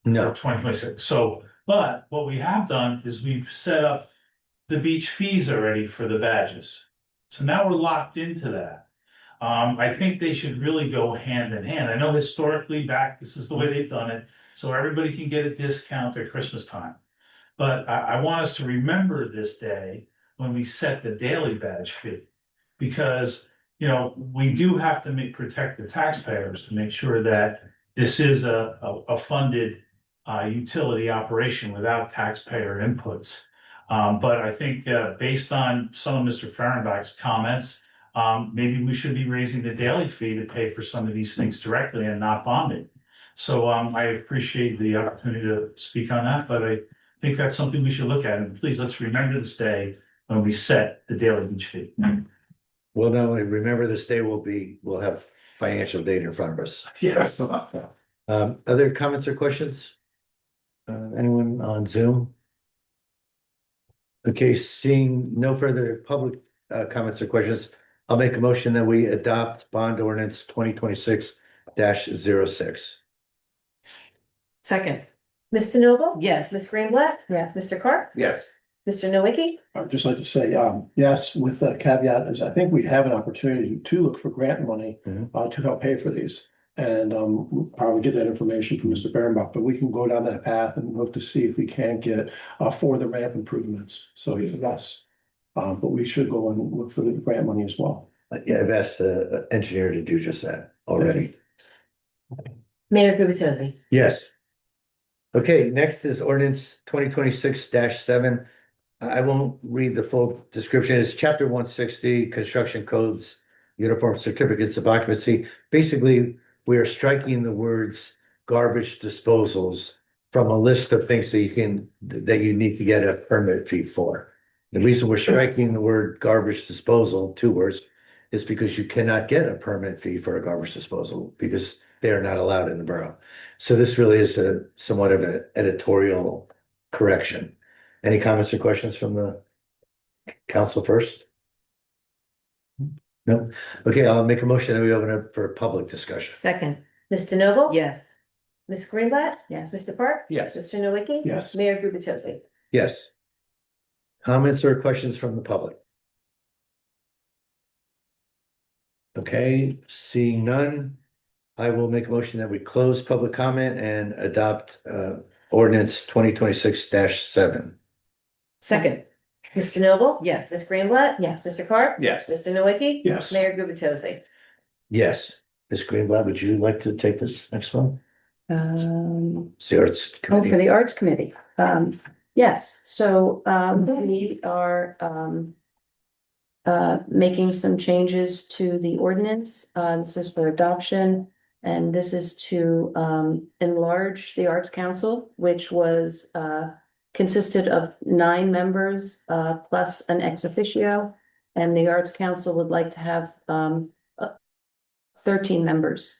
we? No. 2026. So, but what we have done is we've set up the beach fees already for the badges. So now we're locked into that. I think they should really go hand in hand. I know historically back, this is the way they've done it. So everybody can get a discount at Christmas time. But I want us to remember this day when we set the daily badge fee. Because, you know, we do have to protect the taxpayers to make sure that this is a funded utility operation without taxpayer inputs. But I think, based on some of Mr. Fahrenbach's comments, maybe we should be raising the daily fee to pay for some of these things directly and not bonding. So, I appreciate the opportunity to speak on that, but I think that's something we should look at. And please, let's remember this day when we set the daily beach fee. Well, not only remember this day, we'll have financial data in front of us. Yes. Other comments or questions? Anyone on Zoom? Okay, seeing no further public comments or questions, I'll make a motion that we adopt bond ordinance 2026-06. Second, Mr. Noble? yes. Ms. Greenblatt? Yes. Mr. Carp? Yes. Mr. Nowicki? I'd just like to say, yes, with the caveat is I think we have an opportunity to look for grant money to help pay for these. And we'll probably get that information from Mr. Fehrenbach, but we can go down that path and look to see if we can get for the ramp improvements. So yes, but we should go and look for the grant money as well. Yeah, I've asked the engineer to do just that already. Mayor Gubitosi? Yes. Okay, next is ordinance 2026-7. I won't read the full description. It's chapter 160, construction codes, uniform certificates of occupancy. Basically, we are striking the words garbage disposals from a list of things that you need to get a permit fee for. The reason we're striking the word garbage disposal, 2 words, is because you cannot get a permit fee for a garbage disposal because they are not allowed in the borough. So this really is somewhat of an editorial correction. Any comments or questions from the council first? No? Okay, I'll make a motion that we open up for public discussion. Second, Mr. Noble? yes. Ms. Greenblatt? Yes. Mr. Park? Yes. Mr. Nowicki? Yes. Mayor Gubitosi? Yes. Comments or questions from the public? Okay, seeing none, I will make a motion that we close public comment and adopt ordinance 2026-7. Second, Mr. Noble? yes. Ms. Greenblatt? Yes. Mr. Carp? Yes. Mr. Nowicki? Yes. Mayor Gubitosi? Yes. Ms. Greenblatt, would you like to take this next one? It's the Arts For Committee. the Arts Committee, yes, so, we are, making some changes to the ordinance, this is for adoption. And this is to, enlarge the Arts Council, which was, consisted of 9 members, plus an ex officio. And the Arts Council would like to have, 13 members,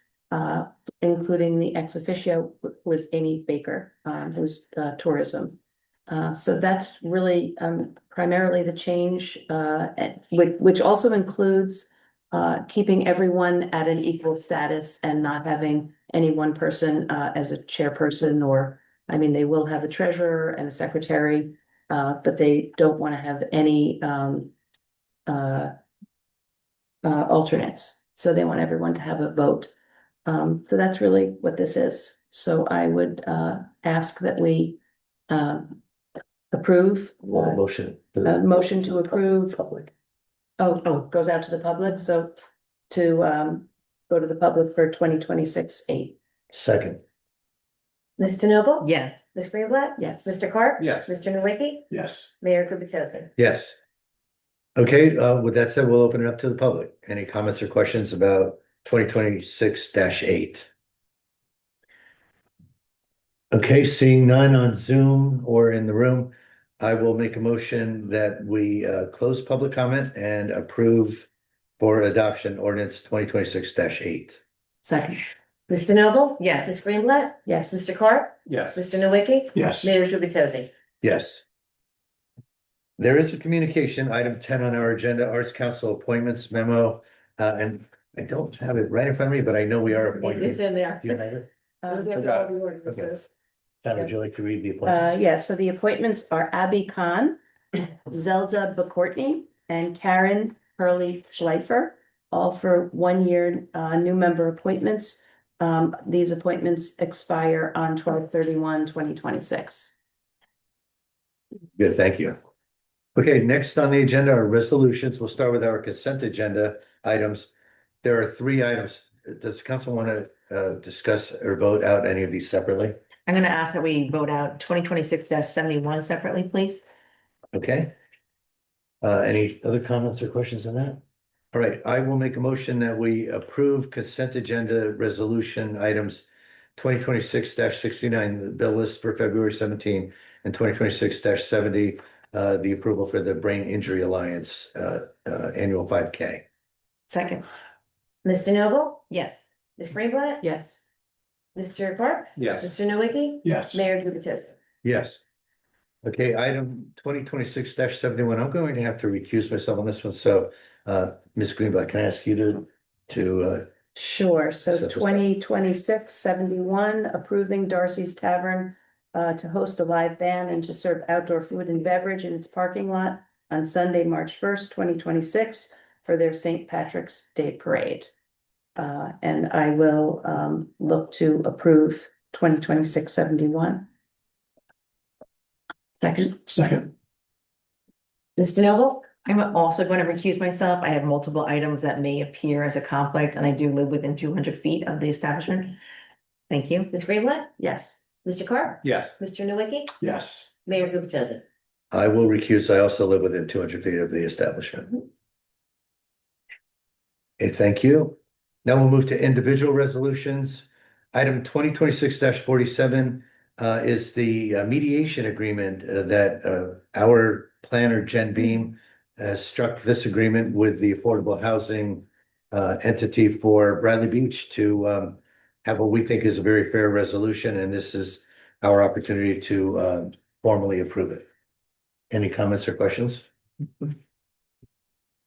including the ex officio was Amy Baker, who's tourism. So that's really primarily the change, which also includes keeping everyone at an equal status and not having any one person as a chairperson or, I mean, they will have a treasurer and a secretary, but they don't want to have any alternates. So they want everyone to have a vote. So that's really what this is. So I would ask that we approve. Motion. A motion to approve. Public. Oh, goes out to the public, so to go to the public for 2026-8. Second. Mr. Noble? Yes. Ms. Greenblatt? Yes. Mr. Carp? Yes. Mr. Nowicki? Yes. Mayor Gubitosi? Yes. Okay, with that said, we'll open it up to the public. Any comments or questions about 2026-8? Okay, seeing none on Zoom or in the room, I will make a motion that we close public comment and approve for adoption ordinance 2026-8. Second, Mr. Noble? yes. Ms. Greenblatt? Yes. Mr. Carp? Yes. Mr. Nowicki? Yes. Mayor Gubitosi? Yes. There is a communication, item 10 on our agenda, Arts Council appointments memo, and I don't have it right in front of me, but I know we are appointing. It's in there. Do you have it? Those are got all the ordinances. Tom, would you like to read the appointments? Yeah, so the appointments are Abby Khan, Zelda McCourtney, and Karen Hurley Schleifer, all for 1 year new member appointments. These appointments expire on 12/31/2026. Good, thank you. Okay, next on the agenda are resolutions. We'll start with our consent agenda items. There are 3 items. Does the council want to discuss or vote out any of these separately? I'm gonna ask that we vote out 2026-71 separately, please. Okay. Any other comments or questions on that? All right, I will make a motion that we approve consent agenda resolution items 2026-69, the bill list for February 17, and 2026-70, the approval for the Brain Injury Alliance annual 5K. Second, Ms. DeNoble, yes. Ms. Greenblatt, Yes. Mr. Carp, Yes. Mr. Nowicki, Yes. Mayor Gubatose. Yes. Okay, item 2026-71. I'm going to have to recuse myself on this one. So, Ms. Greenblatt, can I ask you to Sure, so Set this up. 2026-71, approving Darcy's Tavern to host a live band and to serve outdoor food and beverage in its parking lot on Sunday, March 1st, 2026 for their St. Patrick's Day Parade. And I will look to approve 2026-71. Second. Second. Ms. DeNoble, I'm also going to recuse myself. I have multiple items that may appear as a conflict, and I do live within 200 feet of the establishment. Thank you. Ms. Greenblatt, Yes. Mr. Carp, Yes. Mr. Nowicki, Yes. Mayor Gubatose. I will recuse. I also live within 200 feet of the establishment. Okay, thank you. Now we'll move to individual resolutions. Item 2026-47 is the mediation agreement that our planner, Jen Beam, has struck this agreement with the affordable housing entity for Bradley Beach to have what we think is a very fair resolution, and this is our opportunity to formally approve it. Any comments or questions?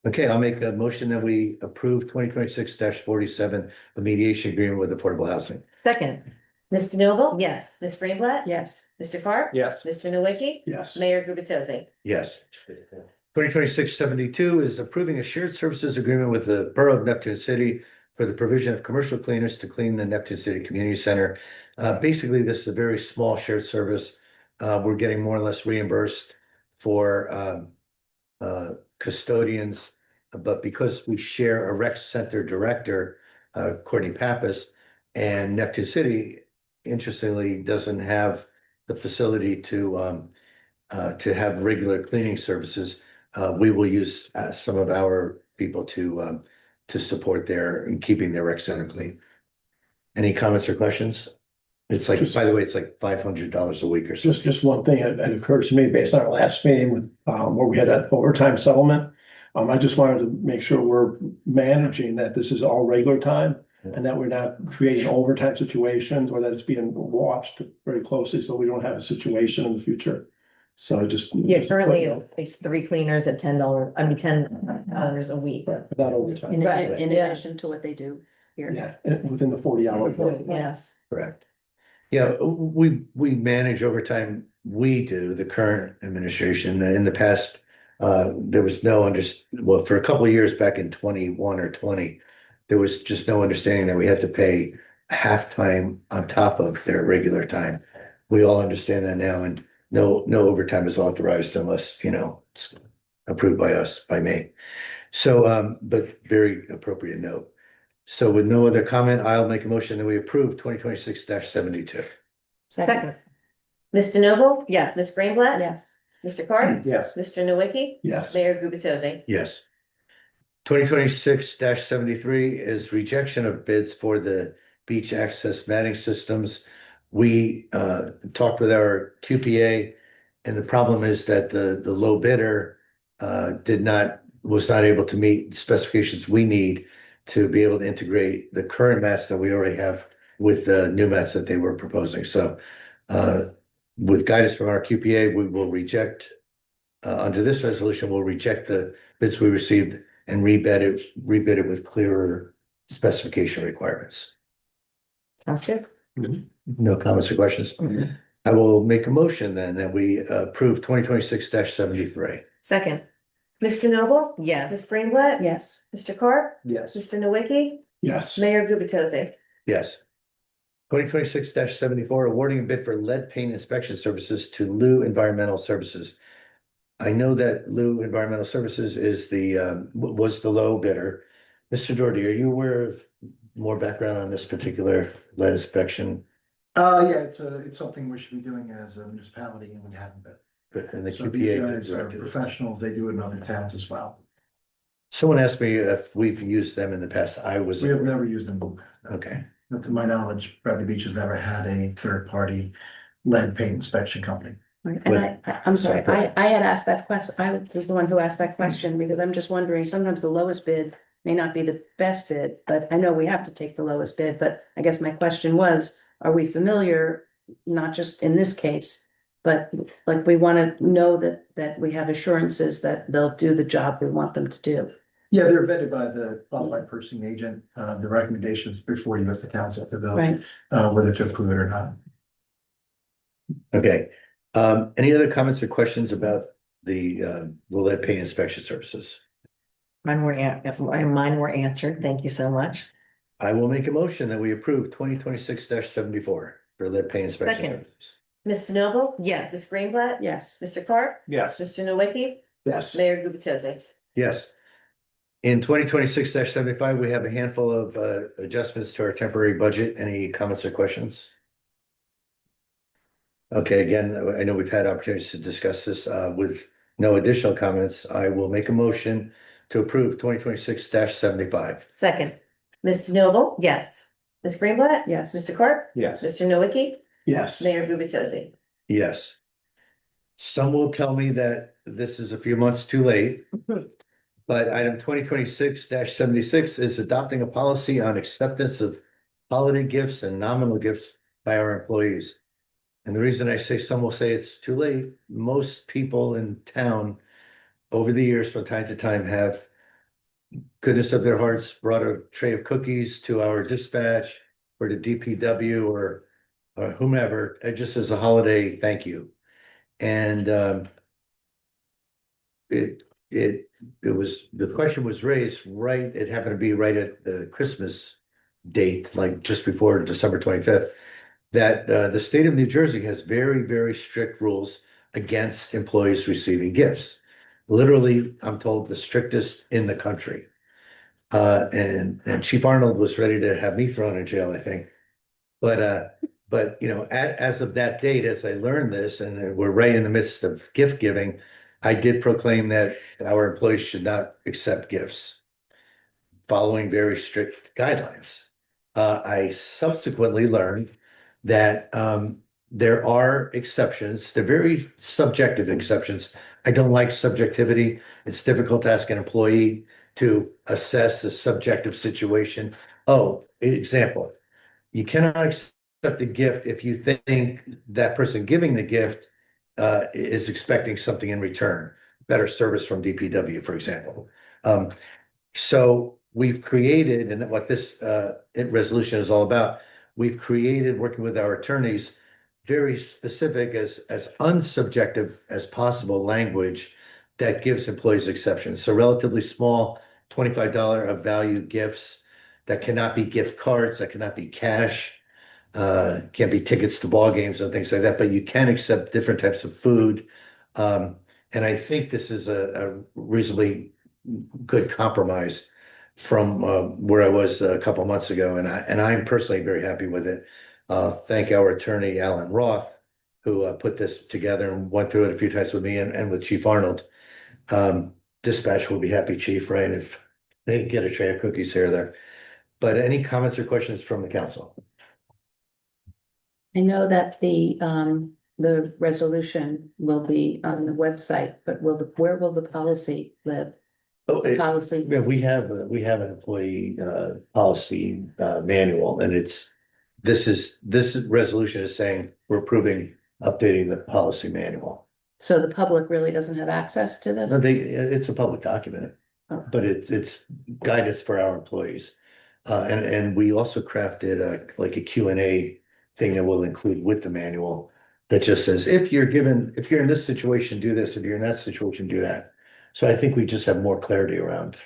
Okay, I'll make a motion that we approve 2026-47, the mediation agreement with affordable housing. Second, Ms. DeNoble, yes. Ms. Greenblatt, Yes. Mr. Carp, Yes. Mr. Nowicki, Yes. Mayor Gubatose. Yes. 2026-72 is approving a shared services agreement with the Borough of Neptune City for the provision of commercial cleaners to clean the Neptune City Community Center. Basically, this is a very small shared service. We're getting more or less reimbursed for custodians, but because we share a rec center director, Courtney Pappas, and Neptune City, interestingly, doesn't have the facility to have regular cleaning services. We will use some of our people to support in keeping their rec center clean. Any comments or questions? It's like, by the way, it's like $500 a week or something. Just one thing that occurs to me based on our last meeting with, where we had that overtime settlement. I just wanted to make sure we're managing that this is all regular time and that we're not creating overtime situations or that it's being watched very closely so we don't have a situation in the future. So just. Yeah, currently it's 3 cleaners at $10 a week. Not overtime. In Right. addition to what they do here. Yeah, within the 40-hour. Yes. Correct. Yeah, we manage overtime. We do, the current administration. In the past, there was well, for a couple of years back in 21 or 20, there was just no understanding that we had to pay halftime on top of their regular time. We all understand that now, and no overtime is authorized unless, it's approved by us, by me. So, but very appropriate note. So with no other comment, I'll make a motion that we approve 2026-72. Second. Ms. DeNoble, Yes. Ms. Greenblatt, Yes. Mr. Carp, Yes. Mr. Nowicki, Yes. Mayor Gubatose. Yes. 2026-73 is rejection of bids for the beach access matting systems. We talked with our QPA, and the problem is that the low bidder was not able to meet the specifications we need to be able to integrate the current mats that we already have with the new mats that they were proposing. So with guidance from our QPA, we will reject, under this resolution, we'll reject the bids we received and rebid it with clearer specification requirements. Sounds good. No comments or questions? I will make a motion then that we approve 2026-73. Second, Ms. DeNoble, yes. Ms. Greenblatt, Yes. Mr. Carp, Yes. Mr. Nowicki, Yes. Mayor Gubatose. Yes. 2026-74, awarding a bid for lead paint inspection services to Lou Environmental Services. I know that Lou Environmental Services is was the low bidder. Mr. Doherty, are you aware of more background on this particular lead inspection? Yeah, it's something we should be doing as a municipality and we haven't been. And the So these QPA guys are directed it. professionals, they do it in other towns as well. Someone asked me if we've used them in the past. I was. We have never used them. No. Okay, But to my knowledge, Bradley Beach has never had a third-party lead paint inspection company. Right, and I'm sorry, I had asked that question, I was the one who asked that question, because I'm just wondering, sometimes the lowest bid may not be the best bid, but I know we have to take the lowest bid, but I guess my question was, are we familiar, not just in this case, but like, we want to know that we have assurances that they'll do the job we want them to do. Yeah, they're vetted by the qualified purchasing agent, the recommendations before you as the council to vote, Right, whether to approve it or not. okay. Any other comments or questions about the lead paint inspection services? Mine were answered. Thank you so much. I will make a motion that we approve 2026-74 for lead paint inspection Second. services. Ms. DeNoble? Yes. Ms. Greenblatt? yes, Mr. Clark? Yes. Mr. Nowicki? Yes. Mayor Gubatosi? Yes. In 2026-75, we have a handful of adjustments to our temporary budget. Any comments or questions? Okay, again, I know we've had opportunities to discuss this with no additional comments. I will make a motion to approve 2026-75. Second. Ms. DeNoble? Yes. Ms. Greenblatt? yes, Mr. Clark? Yes. Mr. Nowicki? Yes. Mayor Gubatosi? Yes. Some will tell me that this is a few months too late. But item 2026-76 is adopting a policy on acceptance of holiday gifts and nominal gifts by our employees. And the reason I say some will say it's too late, most people in town over the years from time to time have goodness of their hearts brought a tray of cookies to our dispatch or to DPW or whomever, just as a holiday thank you. And the question was raised right, it happened to be right at the Christmas date, like just before December 25th, that the state of New Jersey has very, very strict rules against employees receiving gifts. Literally, I'm told the strictest in the country. And Chief Arnold was ready to have me thrown in jail, I think. But you know, as of that date, as I learned this, and we're right in the midst of gift giving, I did proclaim that our employees should not accept gifts, following very strict guidelines. I subsequently learned that there are exceptions. They're very subjective exceptions. I don't like subjectivity. It's difficult to ask an employee to assess the subjective situation. Oh, example, you cannot accept a gift if you think that person giving the gift is expecting something in return, better service from DPW, for example. So we've created, and what this resolution is all about, we've created, working with our attorneys, very specific as unsubjective as possible language that gives employees exceptions. So relatively small, $25 of value gifts that cannot be gift cards, that cannot be cash, can't be tickets to ball games and things like that, but you can accept different types of food. And I think this is a reasonably good compromise from where I was a couple of months ago, and I'm personally very happy with it. Thank our attorney, Alan Roth, who put this together and went through it a few times with me and with Chief Arnold. Dispatch will be happy, Chief, right, if they get a tray of cookies here or there. But any comments or questions from the council? I know that the resolution will be on the website, but where will the policy live? Oh, Policy, yeah, we have an employee policy manual, and this resolution is saying we're approving updating the policy manual. so the public really doesn't have access to this? No, it's a public document, Oh. but it's guidance for our employees. And we also crafted like a Q&A thing that we'll include with the manual that just says, if you're in this situation, do this, if you're in that situation, do that. So I think we just have more clarity around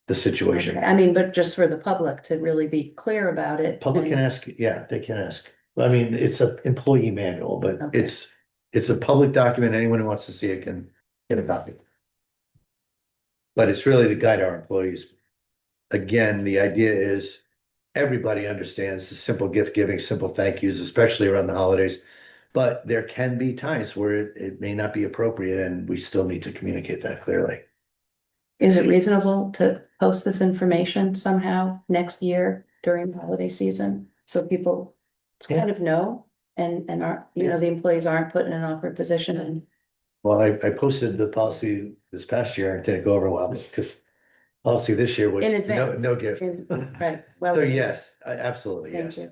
the situation. Okay, I mean, but just for the public to really be clear about it. Public can and- ask, yeah, they can ask. I mean, it's an employee manual, but Okay. it's a public document. Anyone who wants to see it can get a copy. But it's really to guide our employees. Again, the idea is everybody understands the simple gift giving, simple thank yous, especially around the holidays. But there can be times where it may not be appropriate and we still need to communicate that clearly. Is it reasonable to post this information somehow next year during the holiday season? So people kind of know and are, the employees aren't put in an awkward position and. Well, I posted the policy this past year and it didn't go over well because policy this year was In no, advance. no gift. Right, well. So yes, absolutely, Thank yes. you.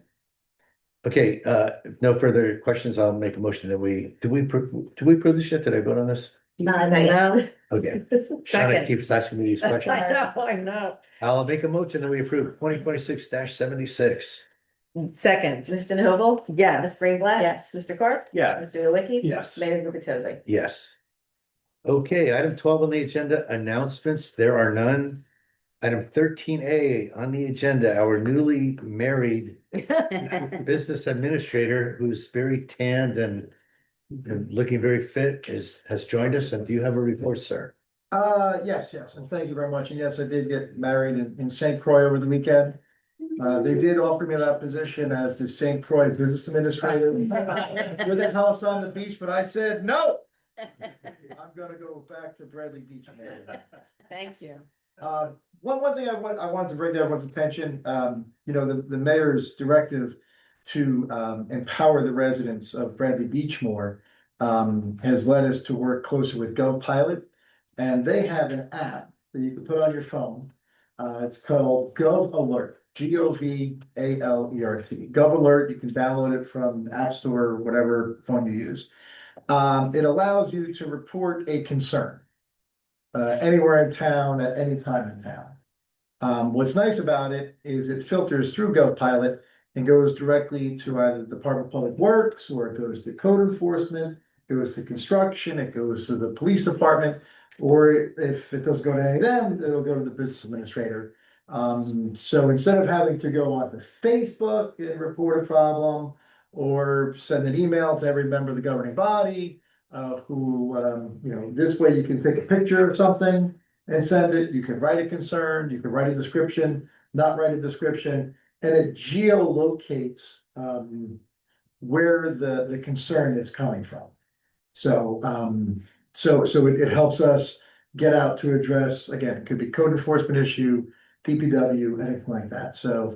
Okay, if no further questions, I'll make a motion that did we approve this yet? Did I vote on this? Not now. Okay. Shauna Second. keeps asking me these questions. I know. I'll make a motion that we approve 2026-76. Second, Mr. Noble? Ms. yes. Greenblatt? Yes. Mr. Carp? Yes. Mr. Nowicki? Yes. Mayor Gubatosi? Yes. Okay, item 12 on the agenda, announcements. There are none. Item 13A on the agenda, our newly married business administrator who's very tanned and looking very fit has joined us. And do you have a report, sir? Yes, and thank you very much. And yes, I did get married in St. Croix over the weekend. They did offer me that position as the St. Croix Business Administrator with a house on the beach, but I said, no. I'm gonna go back to Bradley Beach. Thank you. One thing I wanted to bring to everyone's attention, the mayor's directive to empower the residents of Bradley Beach more has led us to work closer with GovPilot. And they have an app that you can put on your phone. It's called Gov Alert, GOVALERT. Gov Alert, you can download it from the App Store or whatever phone you use. It allows you to report a concern anywhere in town at any time in town. What's nice about it is it filters through GovPilot and goes directly to either the Department of Public Works, or it goes to code enforcement, it goes to construction, it goes to the police department, or if it doesn't go to any of them, it'll go to the business administrator. So instead of having to go onto Facebook and report a problem, or send an email to every member of the governing body, this way you can take a picture of something and send it. You can write a concern, you can write a description, not write a description, and it geolocates where the concern is coming from. So it helps us get out to address, again, it could be code enforcement issue, DPW, anything like that. So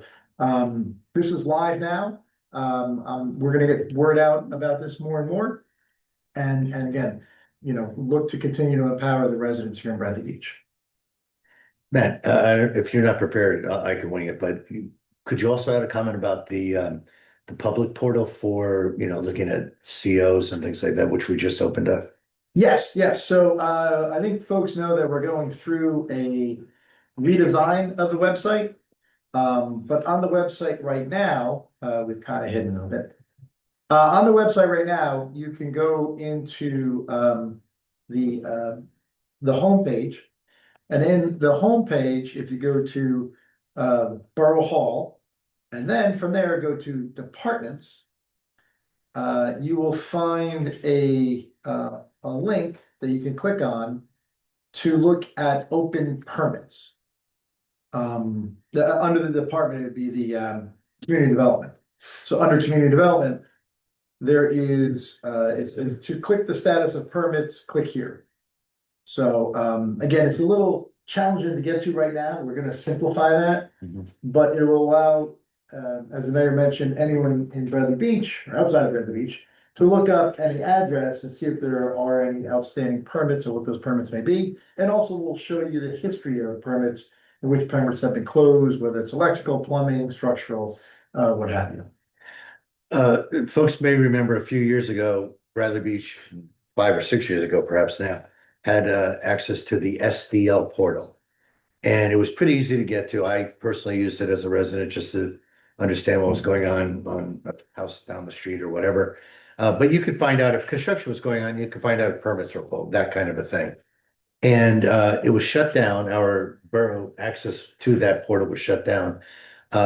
this is live now. We're gonna get word out about this more and more. And again, look to continue to empower the residents here in Bradley Beach. Matt, if you're not prepared, I can wing it, but could you also add a comment about the public portal for, looking at COs and things like that, which we just opened up? Yes. So I think folks know that we're going through a redesign of the website. But on the website right now, we've kind of hidden a bit. On the website right now, you can go into the homepage. And in the homepage, if you go to Borough Hall, and then from there go to departments, you will find a link that you can click on to look at open permits. Under the department, it'd be the community development. So under community development, there is it's to click the status of permits, click here. So again, it's a little challenging to get to right now. We're gonna simplify that, but it will allow, as the mayor mentioned, anyone in Bradley Beach or outside of Bradley Beach to look up any address and see if there are any outstanding permits or what those permits may be. And also we'll show you the history of permits and which permits have been closed, whether it's electrical, plumbing, structural, what have you. Folks may remember a few years ago, Bradley Beach, 5 or 6 years ago, perhaps now, had access to the SDL portal. And it was pretty easy to get to. I personally used it as a resident just to understand what was going on a house down the street or whatever. But you could find out if construction was going on, you could find out if permits were pulled, that kind of a thing. And it was shut down. Our borough access to that portal was shut down.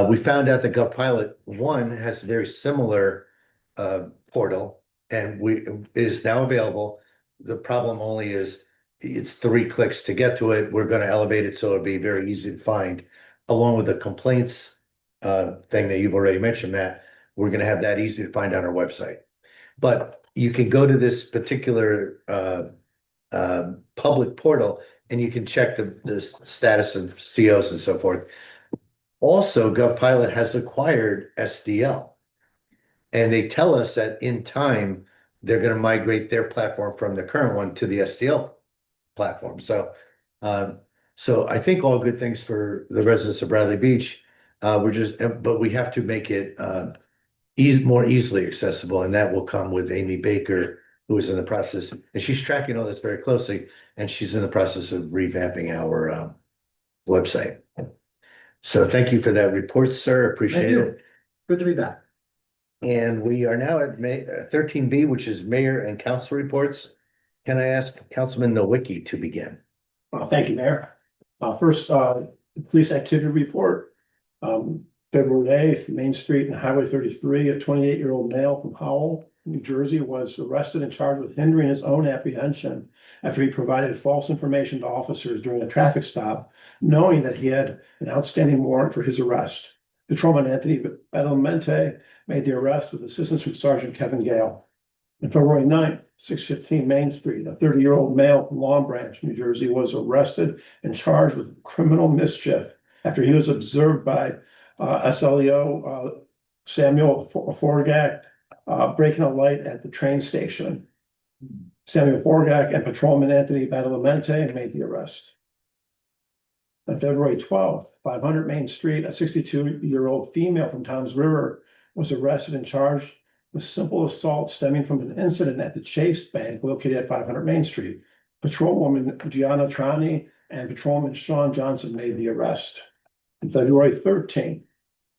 We found out that GovPilot one has a very similar portal, and it is now available. The problem only is it's 3 clicks to get to it. We're going to elevate it so it'll be very easy to find, along with the complaints thing that you've already mentioned, Matt. We're going to have that easy to find on our website. But you can go to this particular public portal and you can check the status of COs and so forth. Also, GovPilot has acquired SDL. And they tell us that in time, they're going to migrate their platform from the current one to the SDL platform. So I think all good things for the residents of Bradley Beach. But we have to make it more easily accessible, and that will come with Amy Baker, who is in the process, and she's tracking all this very closely, and she's in the process of revamping our website. So thank you for that report, sir. Appreciate Thank you. it. Good to be back. And we are now at 13B, which is mayor and council reports. Can I ask Councilman Nowicki to begin? Thank you, Mayor. First, police activity report. February 8th, Main Street and Highway 33, a 28-year-old male from Howell, New Jersey, was arrested and charged with hindering his own apprehension after he provided false information to officers during a traffic stop, knowing that he had an outstanding warrant for his arrest. Patrolman Anthony Badalamenti made the arrest with assistance from Sergeant Kevin Gale. On February 9th, 615 Main Street, a 30-year-old male from Long Branch, New Jersey, was arrested and charged with criminal mischief after he was observed by SLEO Samuel Forgak breaking a light at the train station. Samuel Forgak and Patrolman Anthony Badalamenti made the arrest. On February 12th, 500 Main Street, a 62-year-old female from Toms River was arrested and charged with simple assault stemming from an incident at the Chase Bank located at 500 Main Street. Patrolwoman Gianna Trani and Patrolman Sean Johnson made the arrest. On February 13th,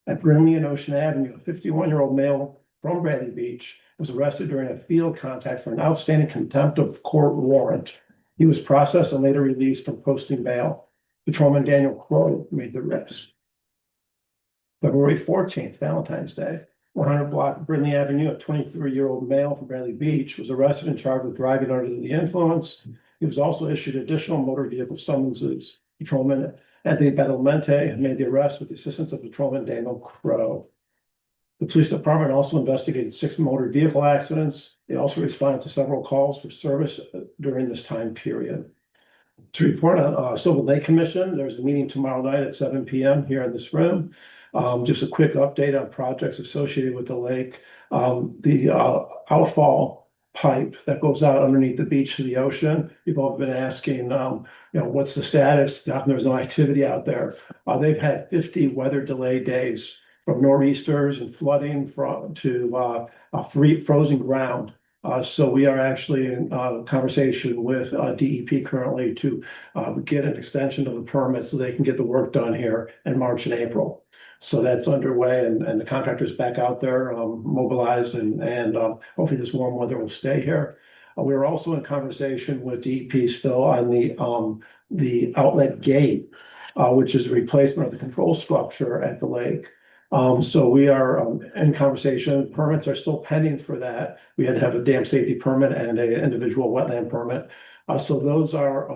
at Brimley and Ocean Avenue, a 51-year-old male from Bradley Beach was arrested during a field contact for an outstanding contempt of court warrant. He was processed and later released from posting bail. Patrolman Daniel Crow made the arrest. February 14th, Valentine's Day, 100 block Brimley Avenue, a 23-year-old male from Bradley Beach was arrested and charged with driving under the influence. He was also issued additional motor vehicle summonses. Patrolman Anthony Badalamenti made the arrest with the assistance of Patrolman Daniel Crow. The police department also investigated 6 motor vehicle accidents. They also responded to several calls for service during this time period. To report on Silver Lake Commission, there's a meeting tomorrow night at 7 p.m. here in this room. Just a quick update on projects associated with the lake. The outfall pipe that goes out underneath the beach to the ocean. People have been asking, what's the status? There's no activity out there. They've had 50 weather delay days, from nor'easters and flooding to frozen ground. So we are actually in conversation with DEP currently to get an extension of the permit so they can get the work done here in March and April. So that's underway, and the contractor's back out there mobilized, and hopefully this warm weather will stay here. We're also in conversation with DEP still on the outlet gate, which is a replacement of the control structure at the lake. So we are in conversation. Permits are still pending for that. We had to have a dam safety permit and an individual wetland permit. So those are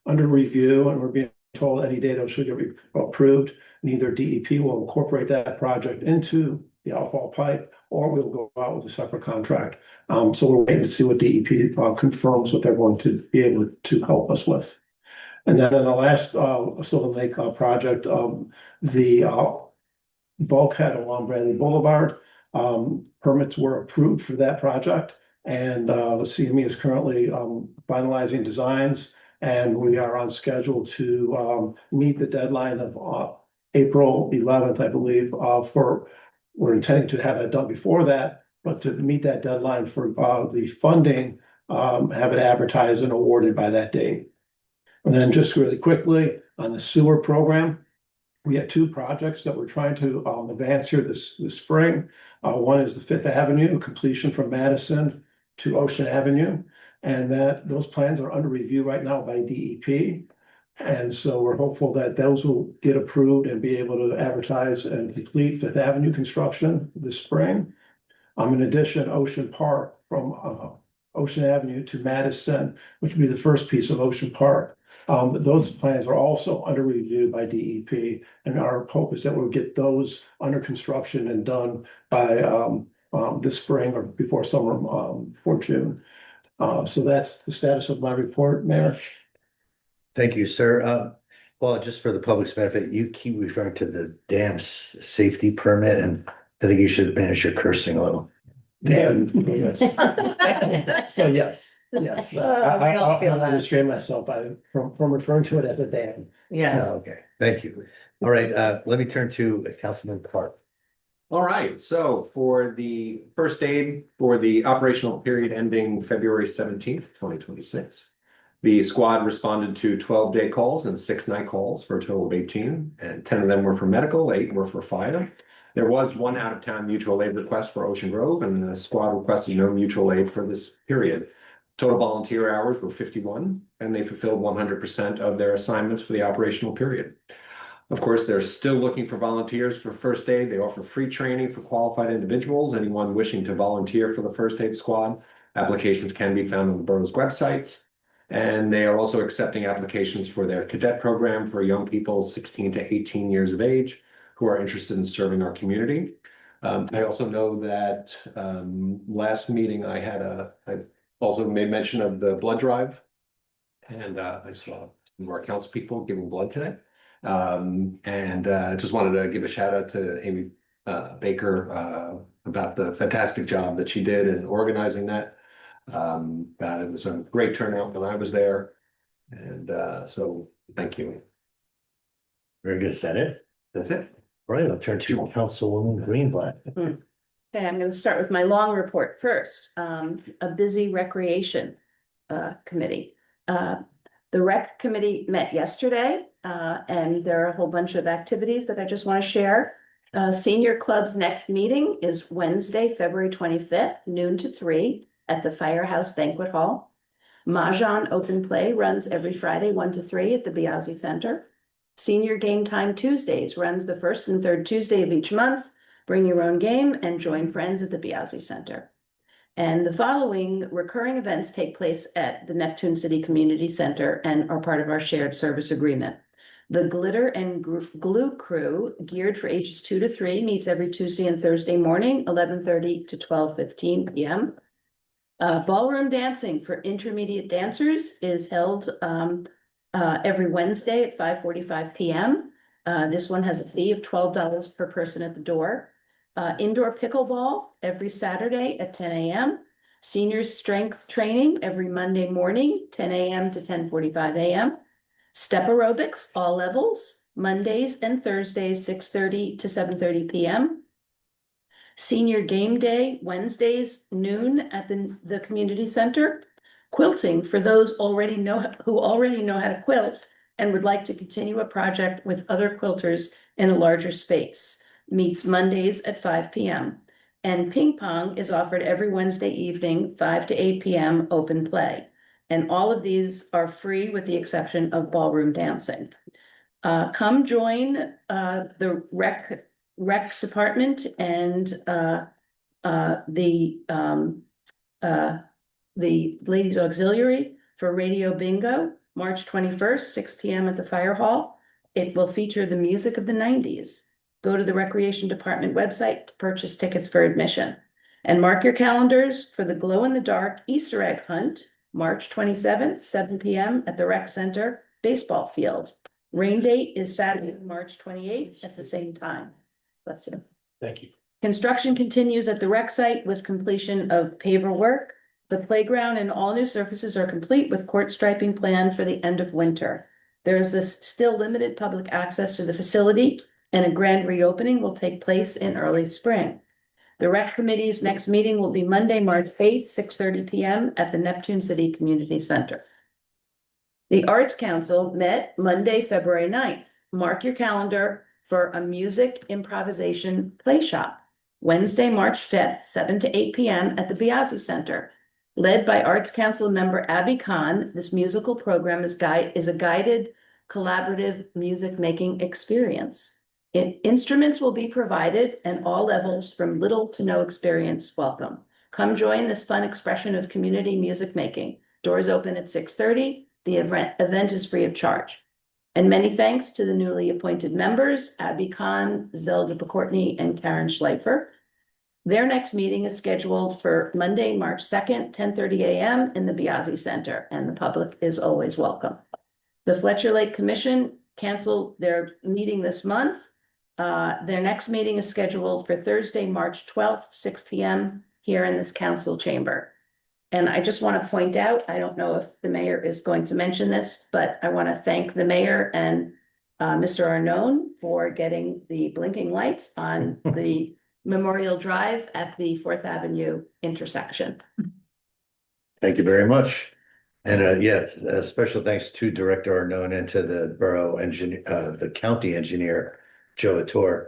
under review, and we're being told any day those should get approved. And either DEP will incorporate that project into the outfall pipe, or we'll go out with a separate contract. So we're waiting to see what DEP confirms what they're going to be able to help us with. And then in the last Silver Lake project, the bulkhead along Bradley Boulevard, permits were approved for that project, and the CME is currently finalizing designs, and we are on schedule to meet the deadline of April 11th, I believe. We're intending to have it done before that, but to meet that deadline for the funding, have it advertised and awarded by that date. And then just really quickly on the sewer program, we had 2 projects that we're trying to advance here this spring. One is the 5th Avenue completion from Madison to Ocean Avenue. And that those plans are under review right now by DEP. And so we're hopeful that those will get approved and be able to advertise and complete Fifth Avenue construction this spring. In addition, Ocean Park from Ocean Avenue to Madison, which would be the first piece of Ocean Park. Those plans are also under review by DEP, and our hope is that we'll get those under construction and done by this spring or before summer, before June. So that's the status of my report, Mayor. Thank you, sir. Well, just for the public's benefit, you keep referring to the dam safety permit, and I think you should manage your cursing a little. And yes. So yes, yes. I'll restrain myself from referring to it as a dam. Yes. Okay, thank you. All right, let me turn to Councilman Clark. All right, so for the first aid for the operational period ending February 17th, 2026. The squad responded to 12-day calls and 6 night calls for a total of 18, and 10 of them were for medical, 8 were for fire. There was 1 out-of-town mutual aid request for Ocean Grove, and the squad requested no mutual aid for this period. Total volunteer hours were 51, and they fulfilled 100% of their assignments for the operational period. Of course, they're still looking for volunteers for first aid. They offer free training for qualified individuals. Anyone wishing to volunteer for the first aid squad, applications can be found on the borough's websites. And they are also accepting applications for their cadet program for young people 16 to 18 years of age who are interested in serving our community. I also know that last meeting I also made mention of the blood drive. And I saw some more council people giving blood today. Just wanted to give a shout out to Amy Baker about the fantastic job that she did in organizing that. It was a great turnout when I was there. And so thank you. Very good. Is that it? That's it. All right, I'll turn to Councilwoman Greenblatt. Okay, I'm gonna start with my long report first. A busy recreation committee. The rec committee met yesterday, and there are a whole bunch of activities that I just want to share. Senior Club's next meeting is Wednesday, February 25th, noon to 3 at the Firehouse Banquet Hall. Mahjong Open Play runs every Friday, 1 to 3 at the Biazzi Center. Senior Game Time Tuesdays runs the first and third Tuesday of each month. Bring your own game and join friends at the Biazzi Center. And the following recurring events take place at the Neptune City Community Center and are part of our shared service agreement. The Glitter and Glue Crew, geared for ages 2 to 3, meets every Tuesday and Thursday morning, 11:30 to 12:15 p.m. Ballroom dancing for intermediate dancers is held every Wednesday at 5:45 p.m. This one has a fee of $12 per person at the door. Indoor pickleball every Saturday at 10 a.m. Seniors strength training every Monday morning, 10 a.m. to 10:45 a.m. Step aerobics, all levels, Mondays and Thursdays, 6:30 to 7:30 p.m. Senior game day, Wednesdays, noon at the community center. Quilting for those who already know how to quilt and would like to continue a project with other quilters in a larger space. Meets Mondays at 5 p.m. And ping pong is offered every Wednesday evening, 5 to 8 p.m. open play. And all of these are free with the exception of ballroom dancing. Come join the rec department and the Ladies Auxiliary for Radio Bingo, March 21st, 6 p.m. at the Fire Hall. It will feature the music of the 90s. Go to the Recreation Department website to purchase tickets for admission. And mark your calendars for the glow-in-the-dark Easter egg hunt, March 27th, 7 p.m. at the Rec Center baseball field. Rain date is Saturday, March 28th at the same time. Bless you. Thank you. Construction continues at the rec site with completion of paver work. The playground and all new surfaces are complete with court striping planned for the end of winter. There is still limited public access to the facility, and a grand reopening will take place in early spring. The rec committee's next meeting will be Monday, March 8th, 6:30 p.m. at the Neptune City Community Center. The Arts Council met Monday, February 9th. Mark your calendar for a music improvisation play shop. Wednesday, March 5th, 7 to 8 p.m. at the Biazzi Center. Led by Arts Council member Abby Khan, this musical program is a guided collaborative music making experience. Instruments will be provided and all levels from little to no experience welcome. Come join this fun expression of community music making. Doors open at 6:30. The event is free of charge. And many thanks to the newly appointed members, Abby Khan, Zelda Pokortny, and Karen Schleifer. Their next meeting is scheduled for Monday, March 2nd, 10:30 a.m. in the Biazzi Center, and the public is always welcome. The Fletcher Lake Commission canceled their meeting this month. Their next meeting is scheduled for Thursday, March 12th, 6 p.m. here in this council chamber. And I just want to point out, I don't know if the mayor is going to mention this, but I want to thank the mayor and Mr. Arnone for getting the blinking lights on the Memorial Drive at the 4th Avenue intersection. Thank you very much. And yes, a special thanks to Director Arnone and to the borough engineer, the county engineer, Joe Ator.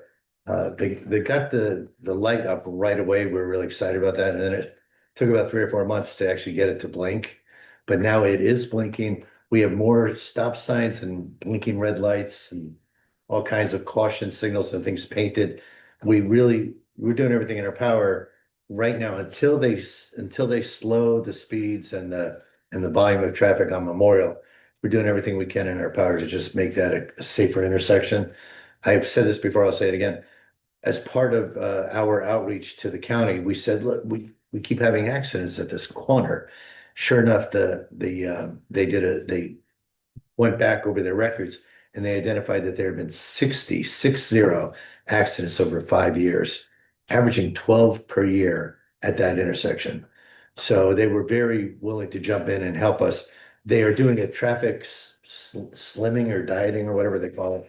They got the light up right away. We're really excited about that. And then it took about 3 or 4 months to actually get it to blink. But now it is blinking. We have more stop signs and blinking red lights and all kinds of caution signals and things painted. We're doing everything in our power right now until they slow the speeds and the volume of traffic on Memorial. We're doing everything we can in our power to just make that a safer intersection. I've said this before, I'll say it again. As part of our outreach to the county, we said, look, we keep having accidents at this corner. Sure enough, they went back over their records and they identified that there had been 60 accidents over 5 years, averaging 12 per year at that intersection. So they were very willing to jump in and help us. They are doing a traffic slimming or dieting or whatever they call it.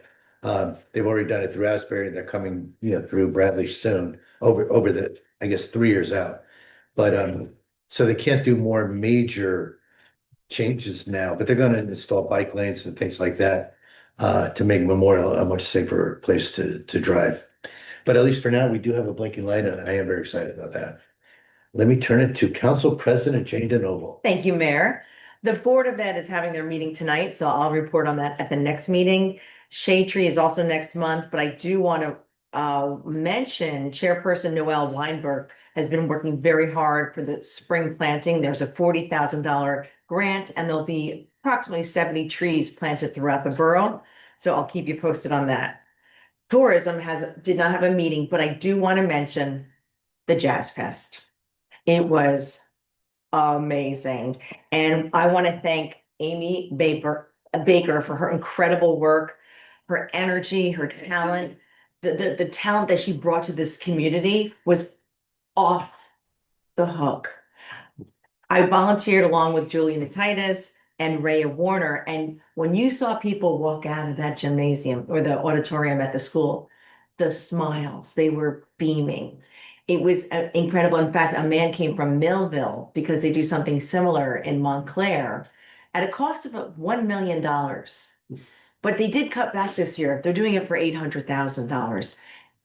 They've already done it through Asbury. They're coming, through Bradley soon over the, I guess, 3 years out. But so they can't do more major changes now, but they're going to install bike lanes and things like that to make Memorial a much safer place to drive. But at least for now, we do have a blinking light, and I am very excited about that. Let me turn it to Council President Jane DeNoble. Thank you, Mayor. The Board of Ed is having their meeting tonight, so I'll report on that at the next meeting. Shade Tree is also next month, but I do want to mention Chairperson Noelle Weinberg has been working very hard for the spring planting. There's a $40,000 grant, and there'll be approximately 70 trees planted throughout the borough. So I'll keep you posted on that. Tourism did not have a meeting, but I do want to mention the Jazz Fest. It was amazing. And I want to thank Amy Baker for her incredible work, her energy, her talent. The talent that she brought to this community was off the hook. I volunteered along with Julie Natitis and Rhea Warner. And when you saw people walk out of that gymnasium or the auditorium at the school, the smiles, they were beaming. It was incredible. In fact, a man came from Millville because they do something similar in Montclair at a cost of $1 million. But they did cut back this year. They're doing it for $800,000.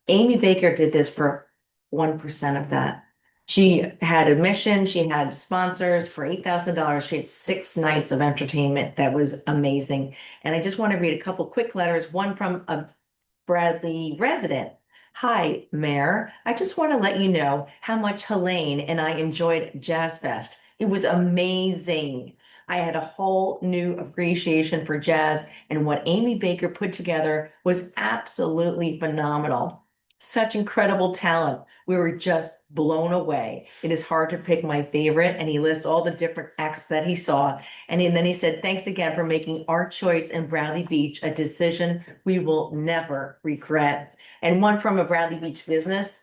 Amy Baker did this for 1% of that. She had admission, she had sponsors for $8,000. She had 6 nights of entertainment. That was amazing. And I just want to read a couple quick letters, one from a Bradley resident. Hi, Mayor. I just want to let you know how much Helene and I enjoyed Jazz Fest. It was amazing. I had a whole new appreciation for jazz, and what Amy Baker put together was absolutely phenomenal. Such incredible talent. We were just blown away. It is hard to pick my favorite, and he lists all the different acts that he saw. And then he said, thanks again for making our choice in Bradley Beach a decision we will never regret. And one from a Bradley Beach business.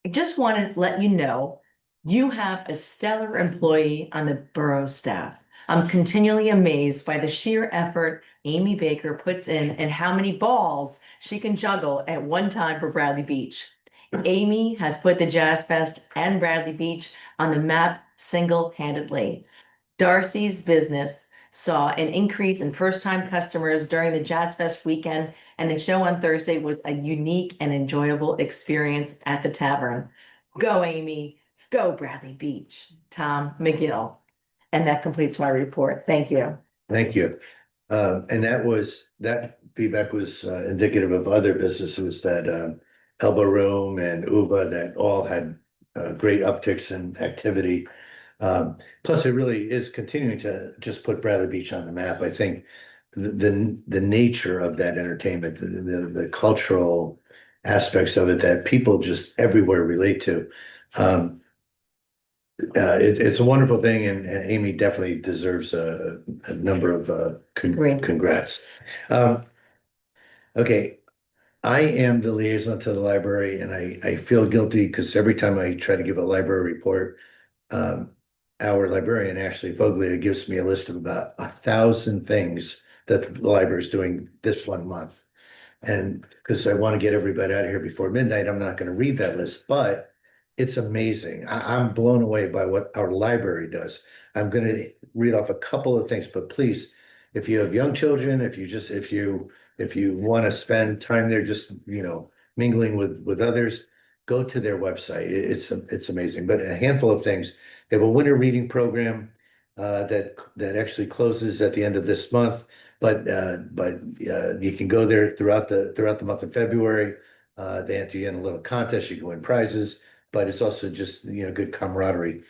I just want to let you know, you have a stellar employee on the borough staff. I'm continually amazed by the sheer effort Amy Baker puts in and how many balls she can juggle at one time for Bradley Beach. Amy has put the Jazz Fest and Bradley Beach on the map single-handedly. Darcy's business saw an increase in first-time customers during the Jazz Fest weekend, and the show on Thursday was a unique and enjoyable experience at the tavern. Go, Amy. Go Bradley Beach, Tom McGill. And that completes my report. Thank you. Thank you. And that feedback was indicative of other businesses that Elbow Room and Uva that all had great upticks in activity. Plus, it really is continuing to just put Bradley Beach on the map. I think the nature of that entertainment, the cultural aspects of it that people just everywhere relate to. It's a wonderful thing, and Amy definitely deserves a number of Great. congrats. Okay, I am the liaison to the library, and I feel guilty because every time I try to give a library report, our librarian, Ashley Foglia, gives me a list of about 1,000 things that the library is doing this 1 month. And because I want to get everybody out of here before midnight, I'm not going to read that list, but it's amazing. I'm blown away by what our library does. I'm going to read off a couple of things, but please, if you have young children, if you want to spend time there, just, mingling with others, go to their website. It's amazing. But a handful of things. They have a winter reading program that actually closes at the end of this month. But you can go there throughout the month of February. They enter you in a little contest. You can win prizes, but it's also just good camaraderie.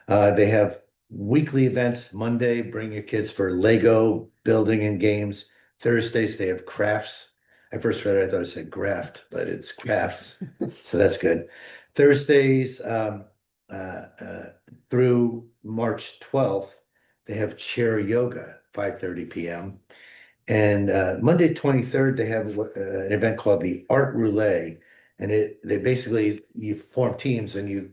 They have weekly events. Monday, bring your kids for Lego building and games. Thursdays they have crafts. I first read it, I thought it said graft, but it's crafts, so that's good. Thursdays through March 12th, they have chair yoga, 5:30 p.m. And Monday 23rd, they have an event called the Art Roulette. And they basically, you form teams and you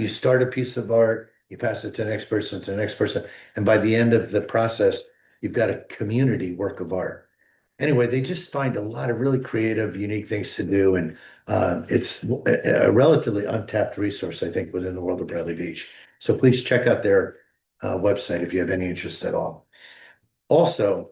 start a piece of art, you pass it to the next person, to the next person. And by the end of the process, you've got a community work of art. Anyway, they just find a lot of really creative, unique things to do. And it's a relatively untapped resource, I think, within the world of Bradley Beach. So please check out their website if you have any interest at all. Also,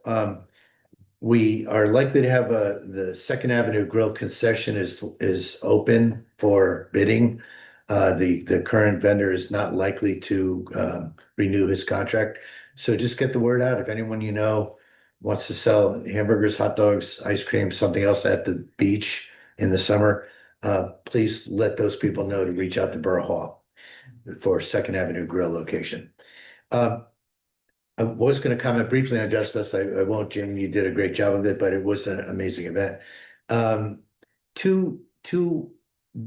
we are likely to have the Second Avenue Grill concession is open for bidding. The current vendor is not likely to renew his contract. So just get the word out. If anyone wants to sell hamburgers, hot dogs, ice cream, something else at the beach in the summer, please let those people know to reach out to Borough Hall for Second Avenue Grill location. I was going to comment briefly on Justice. I won't, Jim. You did a great job of it, but it was an amazing event. Two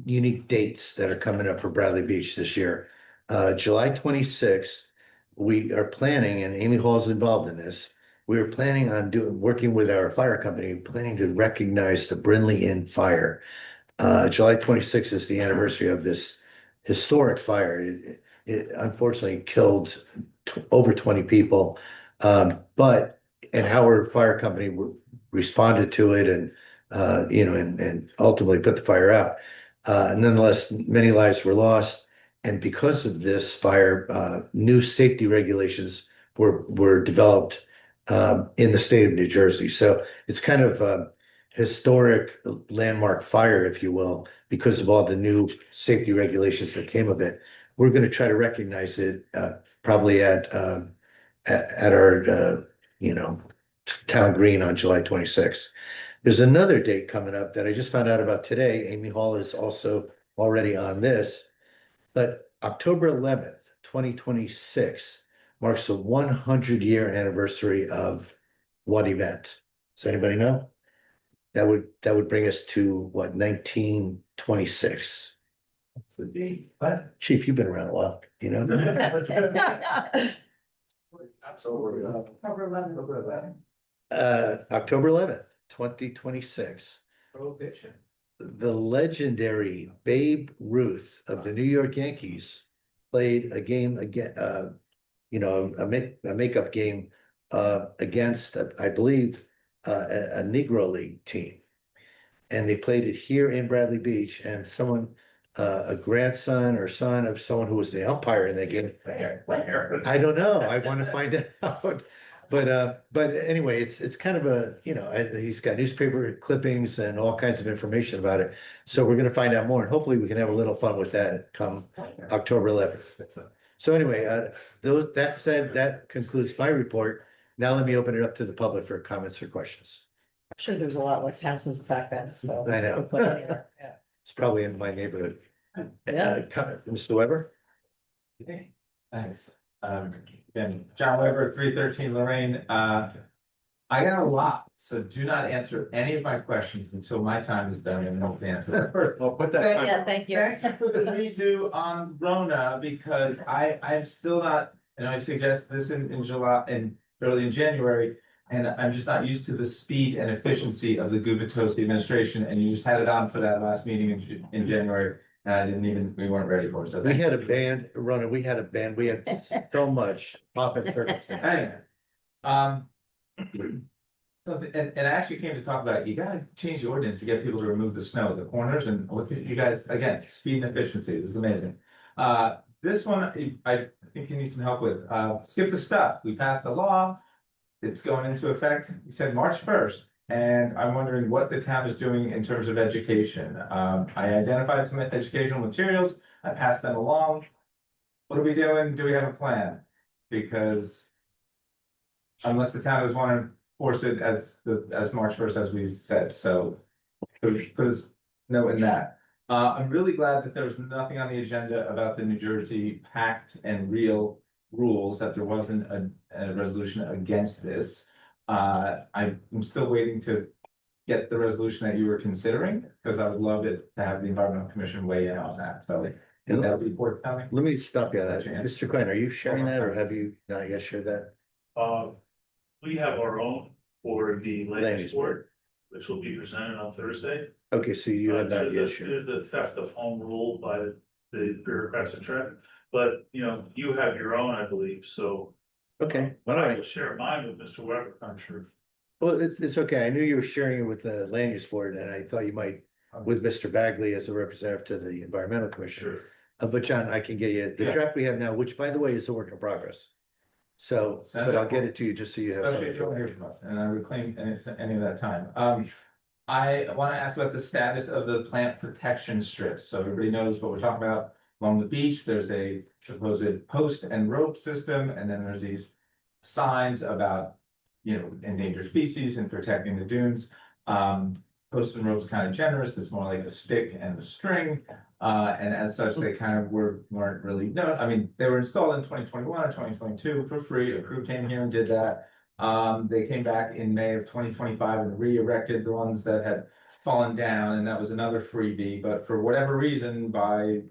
unique dates that are coming up for Bradley Beach this year. July 26th, we are planning, and Amy Hall is involved in this. We are planning on working with our fire company, planning to recognize the Brinley Inn fire. July 26th is the anniversary of this historic fire. It unfortunately killed over 20 people, but our fire company responded to it and and ultimately put the fire out. Nonetheless, many lives were lost, and because of this fire, new safety regulations were developed in the state of New Jersey. So it's kind of a historic landmark fire, if you will, because of all the new safety regulations that came of it. We're going to try to recognize it probably at our town green on July 26th. There's another date coming up that I just found out about today. Amy Hall is also already on this, but October 11th, 2026 marks the 100-year anniversary of what event? Does anybody know? That would bring us to what, 1926. What's the date? What? Chief, you've been around a while, October 11th, 2026. Prohibition. The legendary Babe Ruth of the New York Yankees played a game again, a makeup game against, I believe, a Negro League team. And they played it here in Bradley Beach, and someone, a grandson or son of someone who was the umpire in that game. Where? I don't know. I want to find it out. But anyway, it's kind of a, you know, he's got newspaper clippings and all kinds of information about it. So we're gonna find out more and hopefully we can have a little fun with that come October 11th. So anyway, that said, that concludes my report. Now let me open it up to the public for comments or questions. I'm sure there's a lot less houses back then, so. I know. Yeah. It's probably in my neighborhood. Yeah. Mr. Weber? Okay, thanks. Then John Weber, 313 Lorraine. I got a lot, so do not answer any of my questions until my time is done and no answer. First, Well, put Yeah, thank you. thanks for the redo on Rona, because I'm still not, and I suggest this in July and early in January. And I'm just not used to the speed and efficiency of the Guvitosi administration, and you just had it on for that last meeting in January. And we weren't ready for it, so We thank you. had a band running, we had so much pop and turtles. Anyway, something, and I actually came to talk about, you gotta change the ordinance to get people to remove the snow at the corners, and look at you guys, again, speed and efficiency, this is amazing. This one, I think you need some help with, skip the stuff, we passed a law. It's going into effect, you said March 1st, and I'm wondering what the town is doing in terms of education. I identified some educational materials, I passed them along. What are we doing? Do we have a plan? Because unless the town does want to force it as March 1st, as we said, so put a note in that. I'm really glad that there was nothing on the agenda about the New Jersey Pact and Real rules, that there wasn't a resolution against this. I'm still waiting to get the resolution that you were considering, because I would love it to have the Environmental Commission weigh in on that, so that would be forthcoming. Let me stop you on that. Gotcha. Mr. Quinn, are you sharing that or have you not yet shared that? We have our own for the Land land use use board, which will be presented on Thursday. Okay, so you have not yet Due shared. to the theft of home rule by the bureaucrats and track, but you know, you have your own, I believe, so. Okay, all But I right. will share mine with Mr. Weber, I'm sure. Well, it's okay. I knew you were sharing it with the land use board and I thought you might with Mr. Bagley as a representative to the environmental commission. Sure. But John, I can get you the Yeah. draft we have now, which by the way is a work in progress. So, Send but it I'll get forward. it to you just so you have. Okay, you'll hear from us, and I reclaim any of that time. I want to ask about the status of the plant protection strips, so everybody knows what we're talking about. Along the beach, there's a supposed post and rope system, and then there's these signs about, you know, endangered species and protecting the dunes. Post and rope's kind of generous, it's more like a stick and a string. And as such, they kind of weren't really, no, I mean, they were installed in 2021 or 2022 for free. A crew came here and did that. They came back in May of 2025 and re-erected the ones that had fallen down, and that was another freebie. But for whatever reason, by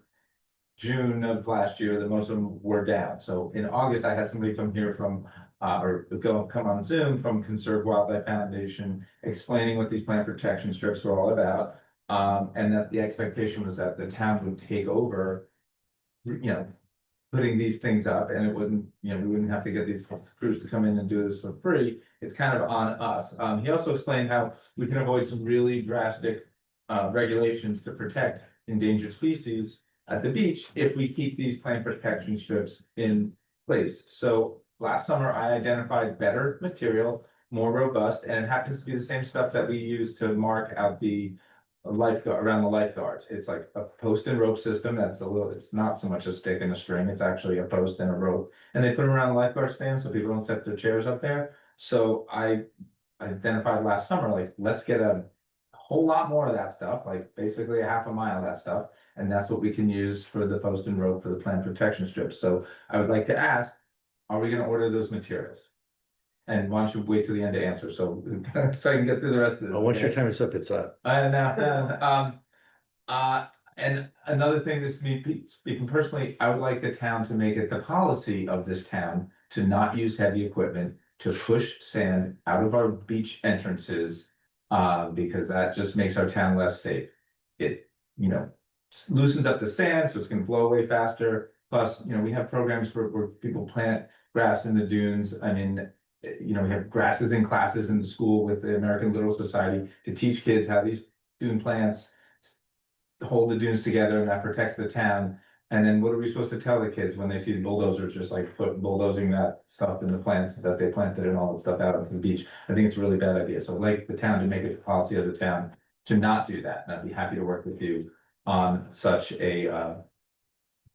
June of last year, the most of them were down. So in August, I had somebody come here from, come on Zoom from Conserve Wildlife Foundation, explaining what these plant protection strips were all about. And that the expectation was that the town would take over, you know, putting these things up, and it wouldn't, you know, we wouldn't have to get these crews to come in and do this for free. It's kind of on us. He also explained how we can avoid some really drastic regulations to protect endangered species at the beach if we keep these plant protection strips in place. So last summer, I identified better material, more robust, and it happens to be the same stuff that we use to mark out the lifeguard around the lifeguards. It's like a post and rope system. That's it's not so much a stick and a string. It's actually a post and a rope, and they put them around the lifeguard stand so people don't set their chairs up there. So I identified last summer, like, let's get a whole lot more of that stuff, like basically a half a mile of that stuff. And that's what we can use for the post and rope for the plant protection strips. So I would like to ask, are we gonna order those materials? And why don't you wait till the end to answer, so I can get through the rest of this. Oh, once your okay? time is up, it's up. And and another thing, this me speaking personally, I would like the town to make it the policy of this town to not use heavy equipment to push sand out of our beach entrances. Because that just makes our town less safe. It, you know, loosens up the sand, so it's gonna blow away faster. Plus, you know, we have programs where people plant grass in the dunes. I mean, you know, we have grasses in classes in the school with the American Little Society to teach kids how these dune plants hold the dunes together, and that protects the town. And then what are we supposed to tell the kids when they see bulldozers just like bulldozing that stuff in the plants that they planted and all that stuff out onto the beach? I think it's a really bad idea. So I'd like the town to make it a policy of the town to not do that. And I'd be happy to work with you on such a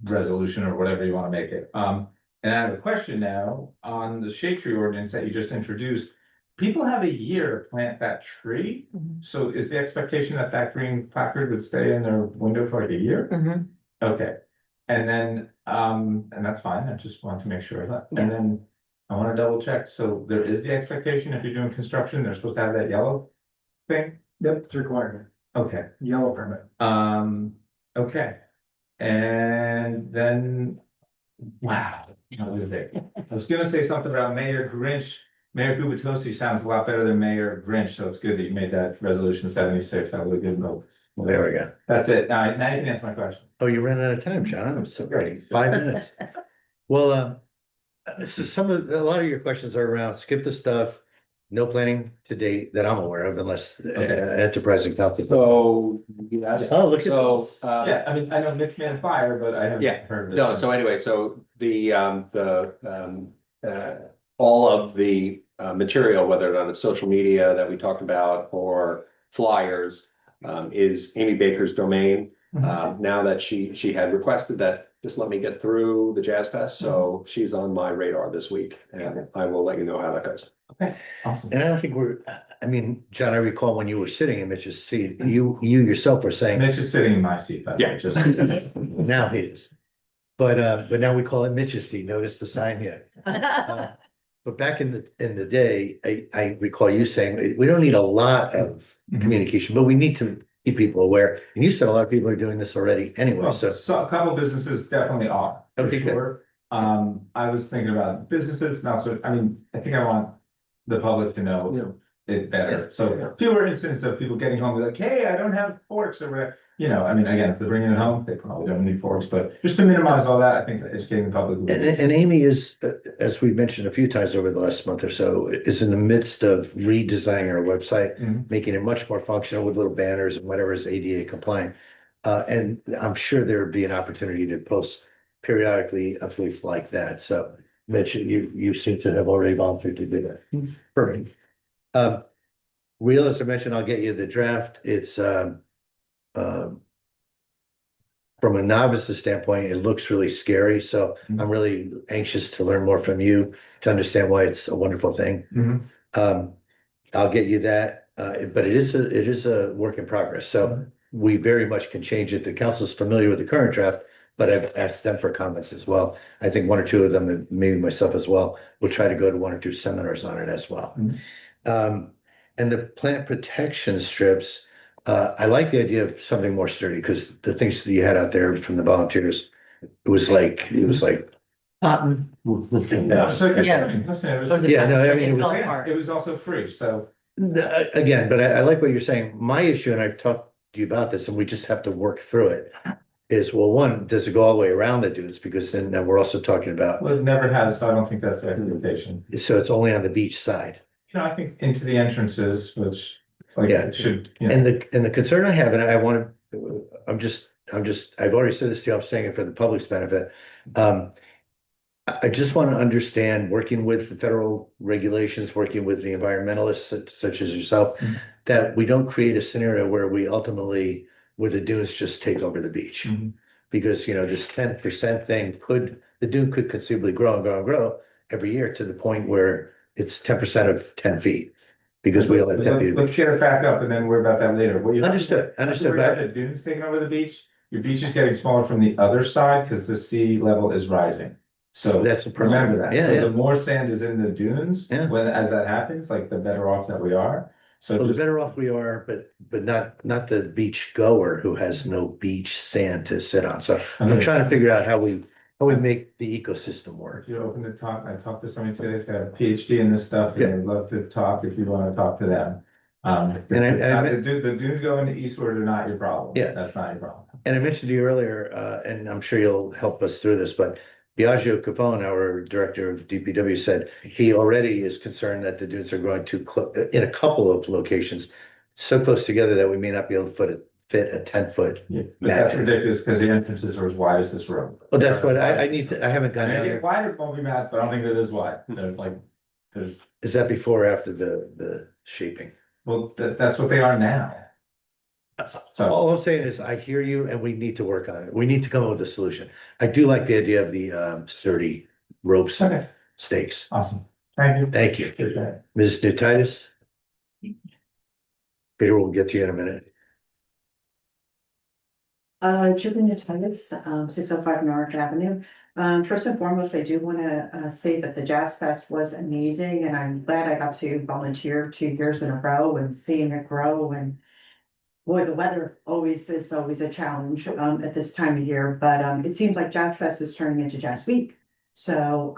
resolution or whatever you want to make it. And I have a question now on the shade tree ordinance that you just introduced. People have a year to plant that tree. Mhm. So is the expectation that that green placard would stay in their window for like a year? Mhm. Okay, and then, and that's fine, I just want to make sure of that, and Yes. then I wanna double check, so there is the expectation if you're doing construction, they're supposed to have that yellow thing? Yep, it's required, Okay, yellow permit. okay, and then, wow, what was it? I was gonna say something about Mayor Grinch. Mayor Gubitosi sounds a lot better than Mayor Grinch, so it's good that you made that resolution 76, that was a good move. There we go. That's it, all right, now you can answer my question. Oh, you ran out of time, John. I'm so ready. 5 minutes. Well, so a lot of your questions are around skip the stuff. No planning to date that I'm aware of unless enterprising something. So, yes. Oh, look at So, this. Yeah, I mean, I know Nick Man Fire, but I haven't Yeah, heard of it. no, so anyway, so all of the material, whether or not it's social media that we talked about or flyers, is Amy Baker's domain. Now that she had requested that, just let me get through the Jazz Fest, so she's on my radar this week, and I will let you know how that goes. Okay, awesome. And I don't think I mean, John, I recall when you were sitting in Mitch's seat, you yourself were saying, Mitch is sitting in my seat, by the way, Yeah. just. now he is. But now we call it Mitch's seat. Notice the sign here. But back in the day, I recall you saying, we don't need a lot of Mhm. communication, but we need to keep people aware. And you said a lot of people are doing this already anyway, Well, so. so a couple businesses definitely are, for Okay, good. sure. I was thinking about businesses, not so, I mean, I think I want the public to know it better. So fewer instances of people getting home, like, hey, I don't have forks or whatever. You know, I mean, again, if they're bringing it home, they probably don't need forks, but just to minimize all that, I think educating the public. would be- And Amy is, as we've mentioned a few times over the last month or so, is in the midst of redesigning our website, Mhm. making it much more functional with little banners and whatever is ADA compliant. And I'm sure there would be an opportunity to post periodically updates like that. So Mitch, you seem to have already volunteered to do that. Perfect. Real, as I mentioned, I'll get you the draft. It's from a novice's standpoint, it looks really scary, so I'm really anxious to learn more from you to understand why it's a wonderful thing. Mhm. I'll get you that, but it is a work in progress, so we very much can change it. The council's familiar with the current draft, but I've asked them for comments as well. I think one or two of them, and maybe myself as well, will try to go to one or two seminars on it as well. And the plant protection strips, I like the idea of something more sturdy, because the things that you had out there from the volunteers, it was like. Cotton. Yeah, so Yeah. listen, it was. Yeah, no, I mean, it was- fell apart. It was also free, so. Again, but I like what you're saying. My issue, and I've talked to you about this, and we just have to work through it. Is, well, one, does it go all the way around the dunes? Because then we're also talking about, Well, it never has, so I don't think that's the expectation. so it's only on the beach side. You know, I think into the entrances, which, like, Yeah. it should, you know. And the concern I have, and I want to, I've already said this to you, I'm saying it for the public's benefit. I just want to understand, working with the federal regulations, working with the environmentalists such as yourself, Mhm. that we don't create a scenario where where the dunes just take over the beach. Mhm. Because, this 10% thing the dune could conceivably grow and grow and grow every year to the point where it's 10% of 10 feet. Because we only have 10 feet. Let's get it back up and then worry about that later. What you're- Understood. Worry about the dunes taking over the beach. Your beach is getting smaller from the other side because the sea level is rising. So That's the problem. remember that. Yeah, So yeah. the more sand is in the dunes, Yeah. as that happens, like the better off that we are. So Well, the just, better off we are, but not the beach goer who has no beach sand to sit on. So I'm Okay. trying to figure out how we make the ecosystem work. if you're open to talk, I talked to somebody today who's got a PhD in this stuff, and I'd love to talk if you want to talk to them. And The dunes going eastward are not your problem. Yeah. That's not your problem. And I mentioned to you earlier, and I'm sure you'll help us through this, but Biagio Capone, our director of DPW, said he already is concerned that the dunes are growing too close in a couple of locations, so close together that we may not be able to fit a 10-foot. But that's ridiculous because the entrances are as wide as this room. Well, that's what I need to, I haven't gone And down they there. get wider Moby mats, but I don't think they're this wide. They're like, there's, Is that before or after the shaping? well, that's what they are now. So, All I'm saying is I hear you and we need to work on it. We need to come up with a solution. I do like the idea of the sturdy ropes okay, stakes. awesome. Thank you. Thank you. Okay. Mrs. Newtitis? Peter, we'll get to you in a minute. Julie Natalis, 605 North Avenue. First and foremost, I do want to say that the Jazz Fest was amazing and I'm glad I got to volunteer 2 years in a row and seeing it grow. And boy, the weather is always a challenge at this time of year, but it seems like Jazz Fest is turning into Jazz Week. So,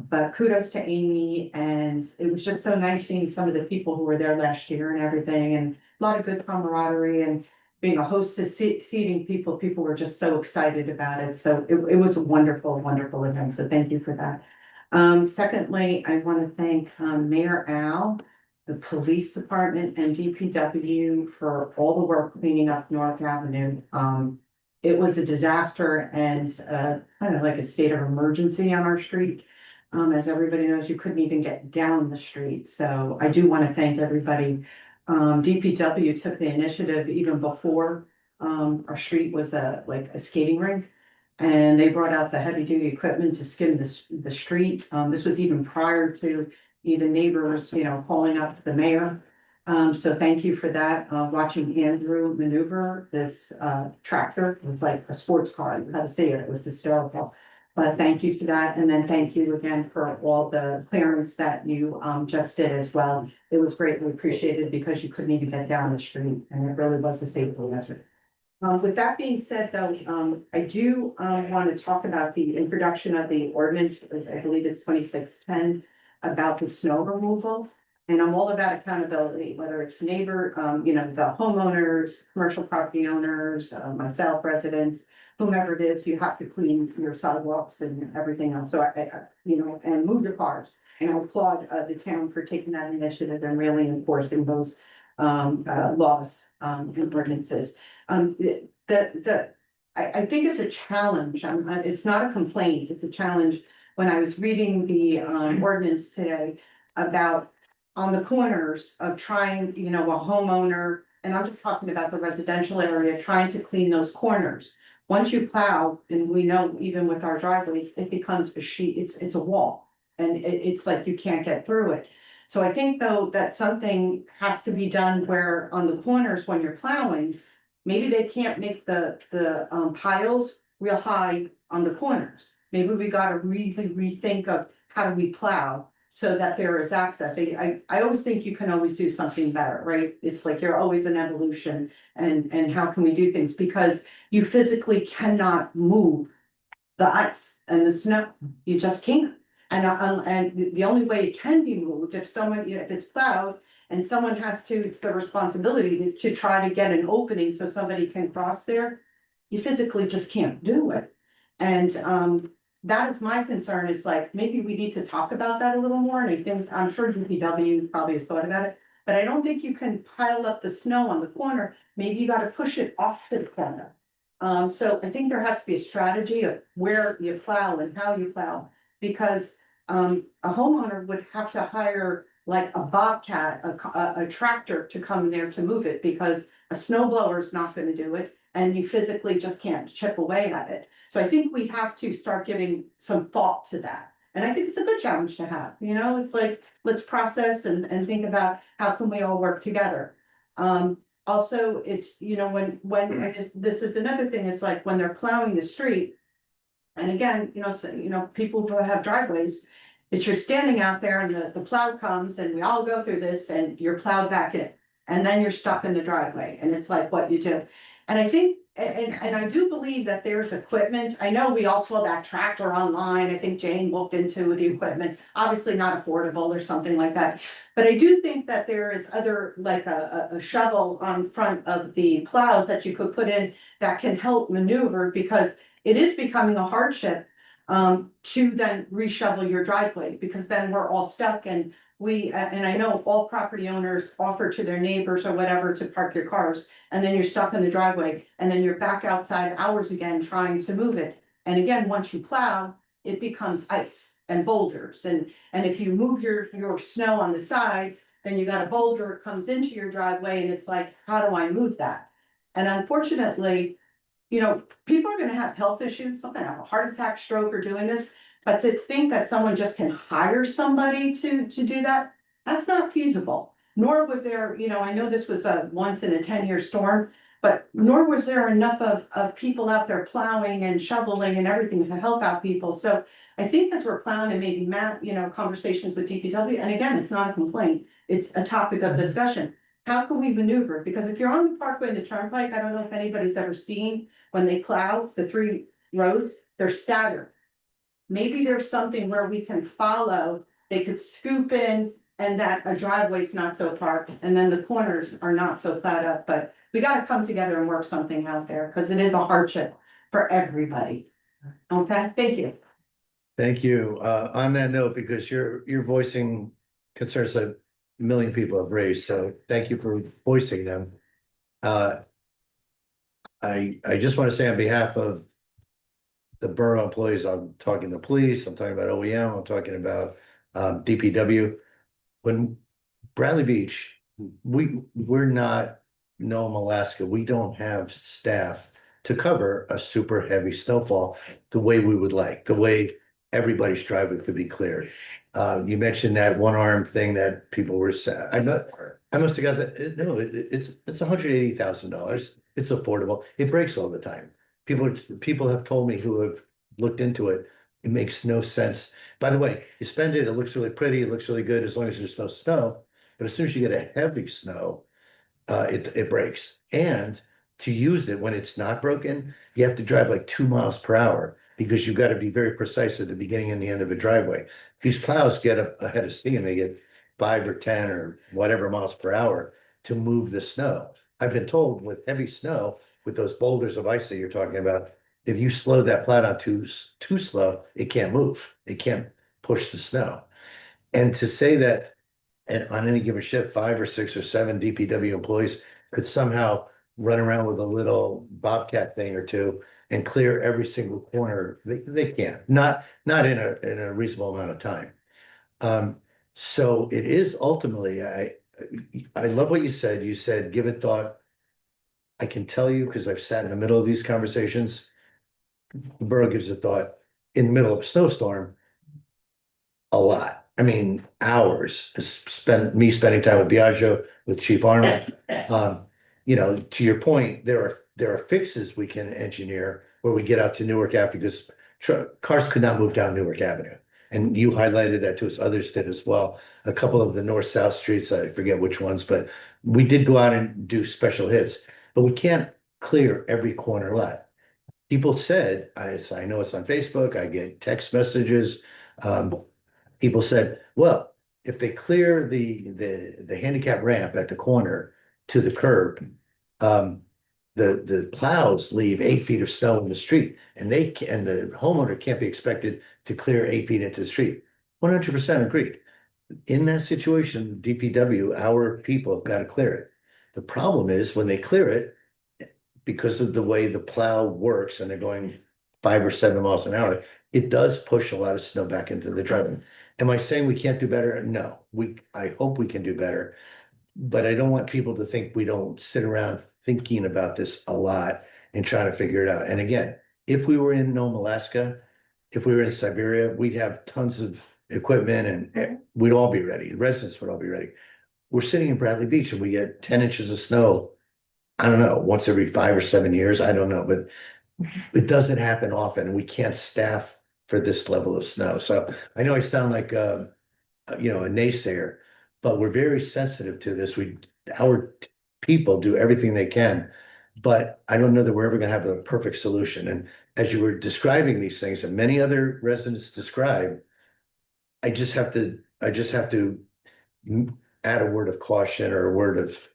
but kudos to Amy, and it was just so nice seeing some of the people who were there last year and everything, and a lot of good camaraderie, and being a host to seating people were just so excited about it. So it was a wonderful, wonderful event. So thank you for that. Secondly, I want to thank Mayor Al, the police department and DPW for all the work cleaning up North Avenue. It was a disaster and kind of like a state of emergency on our street. As everybody knows, you couldn't even get down the street. So I do want to thank everybody. DPW took the initiative even before our street was like a skating rink. And they brought out the heavy duty equipment to skim the street. This was even prior to even neighbors, calling up the mayor. So thank you for that. Watching Andrew maneuver this tractor, it was like a sports car. I had to say it was hysterical. But thank you to that. And then thank you again for all the clearance that you just did as well. It was greatly appreciated because you couldn't even get down the street and it really was a safety measure. With that being said, though, I do want to talk about the introduction of the ordinance, as I believe it's 2610, about the snow removal. And I'm all about accountability, whether it's neighbor, the homeowners, commercial property owners, myself, residents, whomever it is, you have to clean your sidewalks and everything else. So and move your cars. And I applaud the town for taking that initiative and really enforcing those laws and ordinances. I think it's a challenge. It's not a complaint, it's a challenge. When I was reading the ordinance today about on the corners of trying, a homeowner, and I'm just talking about the residential area, trying to clean those corners. Once you plow, and we know even with our driveways, it becomes a sheet, it's a wall. And it's like you can't get through it. So I think though that something has to be done where on the corners when you're plowing, maybe they can't make the piles real high on the corners. Maybe we gotta really rethink of how do we plow so that there is access. I always think you can always do something better, right? It's like you're always in evolution and how can we do things? Because you physically cannot move the ice and the snow. You just can't. And the only way it can be moved, if someone, if it's plowed and someone has to, it's their responsibility to try to get an opening so somebody can cross there. You physically just can't do it. And that is my concern, is like, maybe we need to talk about that a little more. And I think, I'm sure DPW probably has thought about it, but I don't think you can pile up the snow on the corner. Maybe you gotta push it off to the corner. So I think there has to be a strategy of where you plow and how you plow, because a homeowner would have to hire like a bobcat, a tractor to come there to move it, because a snow blower is not gonna do it. And you physically just can't chip away at it. So I think we have to start giving some thought to that. And I think it's a good challenge to have, it's like, let's process and think about how can we all work together. Also, it's, when this is another thing, is like when they're plowing the street. And again, people who have driveways, it's you're standing out there and the plow comes and we all go through this and you're plowed back in. And then you're stuck in the driveway and it's like what you do. And I think, and I do believe that there's equipment. I know we all saw that tractor online. I think Jane looked into the equipment, obviously not affordable or something like that. But I do think that there is other, like a shovel on front of the plows that you could put in that can help maneuver, because it is becoming a hardship to then reshovel your driveway, because then we're all stuck and and I know all property owners offer to their neighbors or whatever to park your cars. And then you're stuck in the driveway and then you're back outside hours again trying to move it. And again, once you plow, it becomes ice and boulders. And if you move your snow on the sides, then you got a boulder comes into your driveway and it's like, how do I move that? And unfortunately, you know, people are gonna have health issues, some gonna have a heart attack, stroke or doing this. But to think that someone just can hire somebody to do that, that's not feasible. Nor was there, you know, I know this was a once in a 10-year storm, but nor was there enough of people out there plowing and shoveling and everything to help out people. So I think as we're plowing and maybe conversations with DPW, and again, it's not a complaint, it's a topic of discussion. How can we maneuver? Because if you're on the Parkway and the Turnpike, I don't know if anybody's ever seen when they plow the 3 roads, they're staggered. Maybe there's something where we can follow, they could scoop in and that a driveway's not so parked and then the corners are not so plowed up, but we gotta come together and work something out there because it is a hardship for everybody. Okay, thank you. Thank you. On that note, because you're voicing concerns that a million people have raised, so thank you for voicing them. I just want to say on behalf of the borough employees, I'm talking the police, I'm talking about OEM, I'm talking about DPW. When Bradley Beach, we're not Nome, Alaska. We don't have staff to cover a super heavy snowfall the way we would like, the way everybody's driveway could be cleared. You mentioned that one arm thing that people were saying. I must have got that. No, it's $180,000. It's affordable. It breaks all the time. People have told me who have looked into it. It makes no sense. By the way, you spend it, it looks really pretty, it looks really good as long as there's no snow. But as soon as you get a heavy snow, it breaks. And to use it when it's not broken, you have to drive like 2 miles per hour because you've got to be very precise at the beginning and the end of a driveway. These plows get ahead of steam. They get 5 or 10 or whatever miles per hour to move the snow. I've been told with heavy snow, with those boulders of ice that you're talking about, if you slow that plow down too slow, it can't move. It can't push the snow. And to say that on any given shift, 5 or 6 or 7 DPW employees could somehow run around with a little bobcat thing or two and clear every single corner, they can't. Not in a reasonable amount of time. So it is ultimately, I love what you said. You said, give it thought. I can tell you, because I've sat in the middle of these conversations, the borough gives it thought in the middle of a snowstorm a lot. I mean, hours spending time with Biagio, with Chief Arnold. You know, to your point, there are fixes we can engineer where we get out to Newark Ave because cars could not move down Newark Avenue. And you highlighted that to us, others did as well. A couple of the north-south streets, I forget which ones, but we did go out and do special hits, but we can't clear every corner lot. People said, I know it's on Facebook, I get text messages. People said, well, if they clear the handicap ramp at the corner to the curb, the plows leave 8 feet of snow in the street and the homeowner can't be expected to clear 8 feet into the street. 100% agreed. In that situation, DPW, our people have got to clear it. The problem is when they clear it, because of the way the plow works and they're going 5 or 7 miles an hour, it does push a lot of snow back into the driveway. Am I saying we can't do better? No, I hope we can do better. But I don't want people to think we don't sit around thinking about this a lot and trying to figure it out. And again, if we were in Nome, Alaska, if we were in Siberia, we'd have tons of equipment and we'd all be ready. The residents would all be ready. We're sitting in Bradley Beach and we get 10 inches of snow. I don't know, once every 5 or 7 years. I don't know, but it doesn't happen often. We can't staff for this level of snow. So I know I sound like a naysayer, but we're very sensitive to this. Our people do everything they can, but I don't know that we're ever going to have the perfect solution. And as you were describing these things, and many other residents describe, I just have to add a word of caution or a word of,